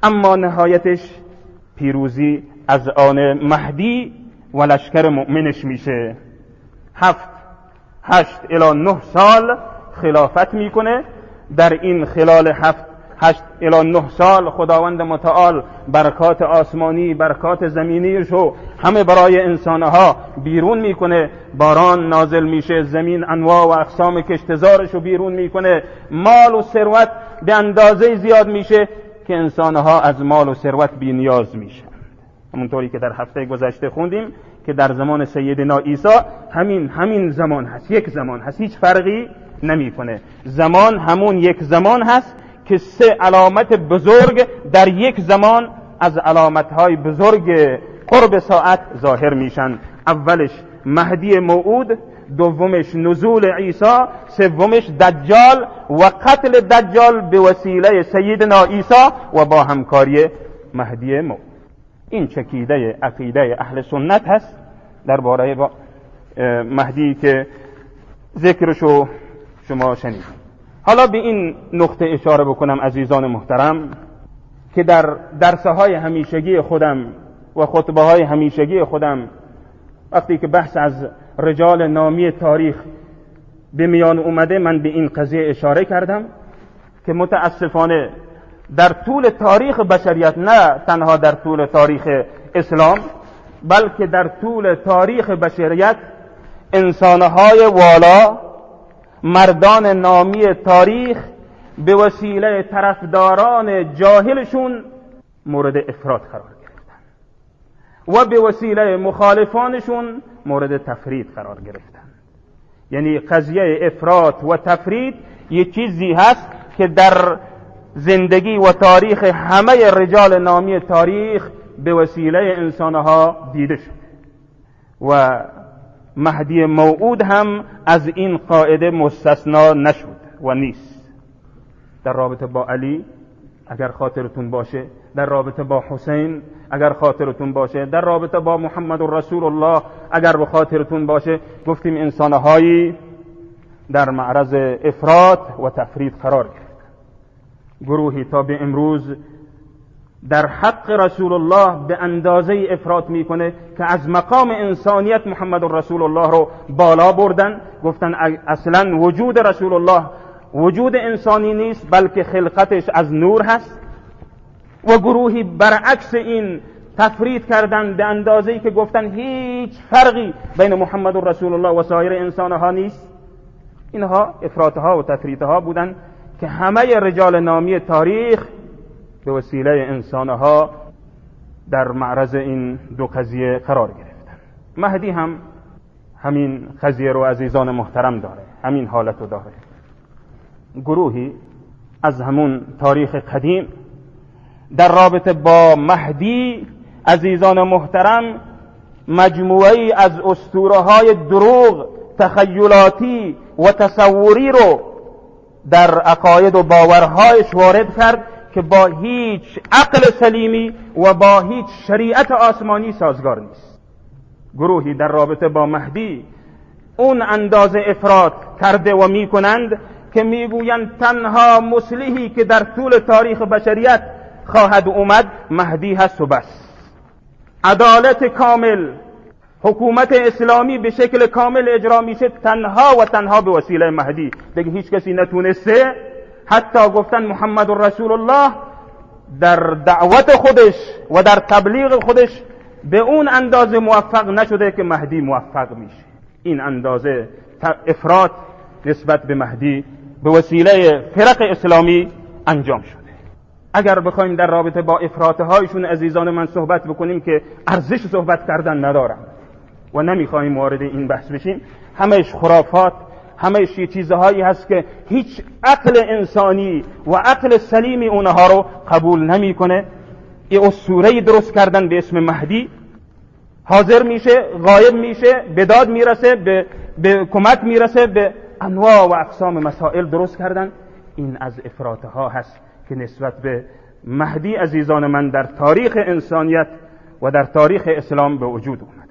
اما نهایتش پیروزی از آن مهدی و لشکر مؤمنش میشه. 7، 8 الی 9 سال خلافت میکنه. در این خلال 8 الی 9 سال خداوند متعال برکات آسمانی، برکات زمینیشو همه برای انسانها بیرون میکنه. باران نازل میشه، زمین انواع و اقسام کشتزارشو بیرون میکنه، مال و ثروت به اندازه زیاد میشه که انسانها از مال و ثروت بی نیاز میشن. همونطوری که در هفته گذشته خوندیم که در زمان سیدنا عیسی همین زمان هست، یک زمان هست، هیچ فرقی نمیکنه. زمان همون یک زمان هست که 3 علامت بزرگ در یک زمان از علامتهای بزرگ قرب ساعت ظاهر میشن. اولش مهدی موعود، دومش نزول عیسی، سومش دجال و قتل دجال به وسیله سیدنا عیسی و با همکاری مهدی موعود. این چکیده عقیده اهل سنت هست درباره مهدی که ذکرشو شما شنیدید. حالا به این نقطه اشاره بکنم عزیزان محترم که در درسهای همیشگی خودم و خطبه های همیشگی خودم وقتی که بحث از رجال نامی تاریخ به میان اومده، من به این قضیه اشاره کردم که متاسفانه در طول تاریخ بشریت، نه تنها در طول تاریخ اسلام بلکه در طول تاریخ بشریت، انسانهای والا، مردان نامی تاریخ به وسیله طرفداران جاهلشون مورد افراط قرار گرفتن و به وسیله مخالفانشون مورد تفرید قرار گرفتن. یعنی قضیه افراط و تفرید یه چیزی هست که در زندگی و تاریخ همه رجال نامی تاریخ به وسیله انسانها دیده شد و مهدی موعود هم از این قاعده مستثنا نشد و نیست. در رابطه با علی اگر خاطرتون باشه، در رابطه با حسین اگر خاطرتون باشه، در رابطه با محمد رسول الله اگر به خاطرتون باشه، گفتیم انسانهایی در معرض افراط و تفرید قرار گرفت. گروهی تا به امروز در حق رسول الله به اندازه افراط میکنه که از مقام انسانیت محمد رسول الله رو بالا بردن، گفتن اصلا وجود رسول الله وجود انسانی نیست بلکه خلقتش از نور هست. و گروهی برعکس این تفرید کردن به اندازه‌ای که گفتن هیچ فرقی بین محمد رسول الله و سایر انسانها نیست. اینها افراطها و تفریطها بودن که همه رجال نامی تاریخ به وسیله انسانها در معرض این دو قضیه قرار گرفتن. مهدی هم همین قضیه رو عزیزان محترم داره، همین حالت رو داره. گروهی از همون تاریخ قدیم در رابطه با مهدی عزیزان محترم مجموعی از اسطوره‌های دروغ تخیلاتی و تصوری رو در عقاید و باورهایش وارد کرد که با هیچ عقل سلیمی و با هیچ شریعت آسمانی سازگار نیست. گروهی در رابطه با مهدی اون اندازه افراط کرده و میکنند که میگویند تنها مصلحی که در طول تاریخ بشریت خواهد اومد مهدی هست و بس. عدالت کامل، حکومت اسلامی به شکل کامل اجرا میشه تنها و تنها به وسیله مهدی. دیگه هیچ کسی نتونسته. حتی گفتن محمد رسول الله در دعوت خودش و در تبلیغ خودش به اون اندازه موفق نشده که مهدی موفق میشه. این اندازه افراط نسبت به مهدی به وسیله فرق اسلامی انجام شده. اگر بخوایم در رابطه با افراطهایشون عزیزان من صحبت بکنیم که ارزش صحبت کردن ندارن و نمیخوایم وارد این بحث بشیم، همهش خرافات، همهش چیزهایی هست که هیچ عقل انسانی و عقل سلیمی اونها رو قبول نمیکنه. یه اسطوره‌ای درست کردن به اسم مهدی، حاضر میشه، غایب میشه، به داد میرسه، به کمک میرسه، به انواع و اقسام مسائل درست کردن. این از افراطها هست که نسبت به مهدی عزیزان من در تاریخ انسانیت و در تاریخ اسلام به وجود اومد.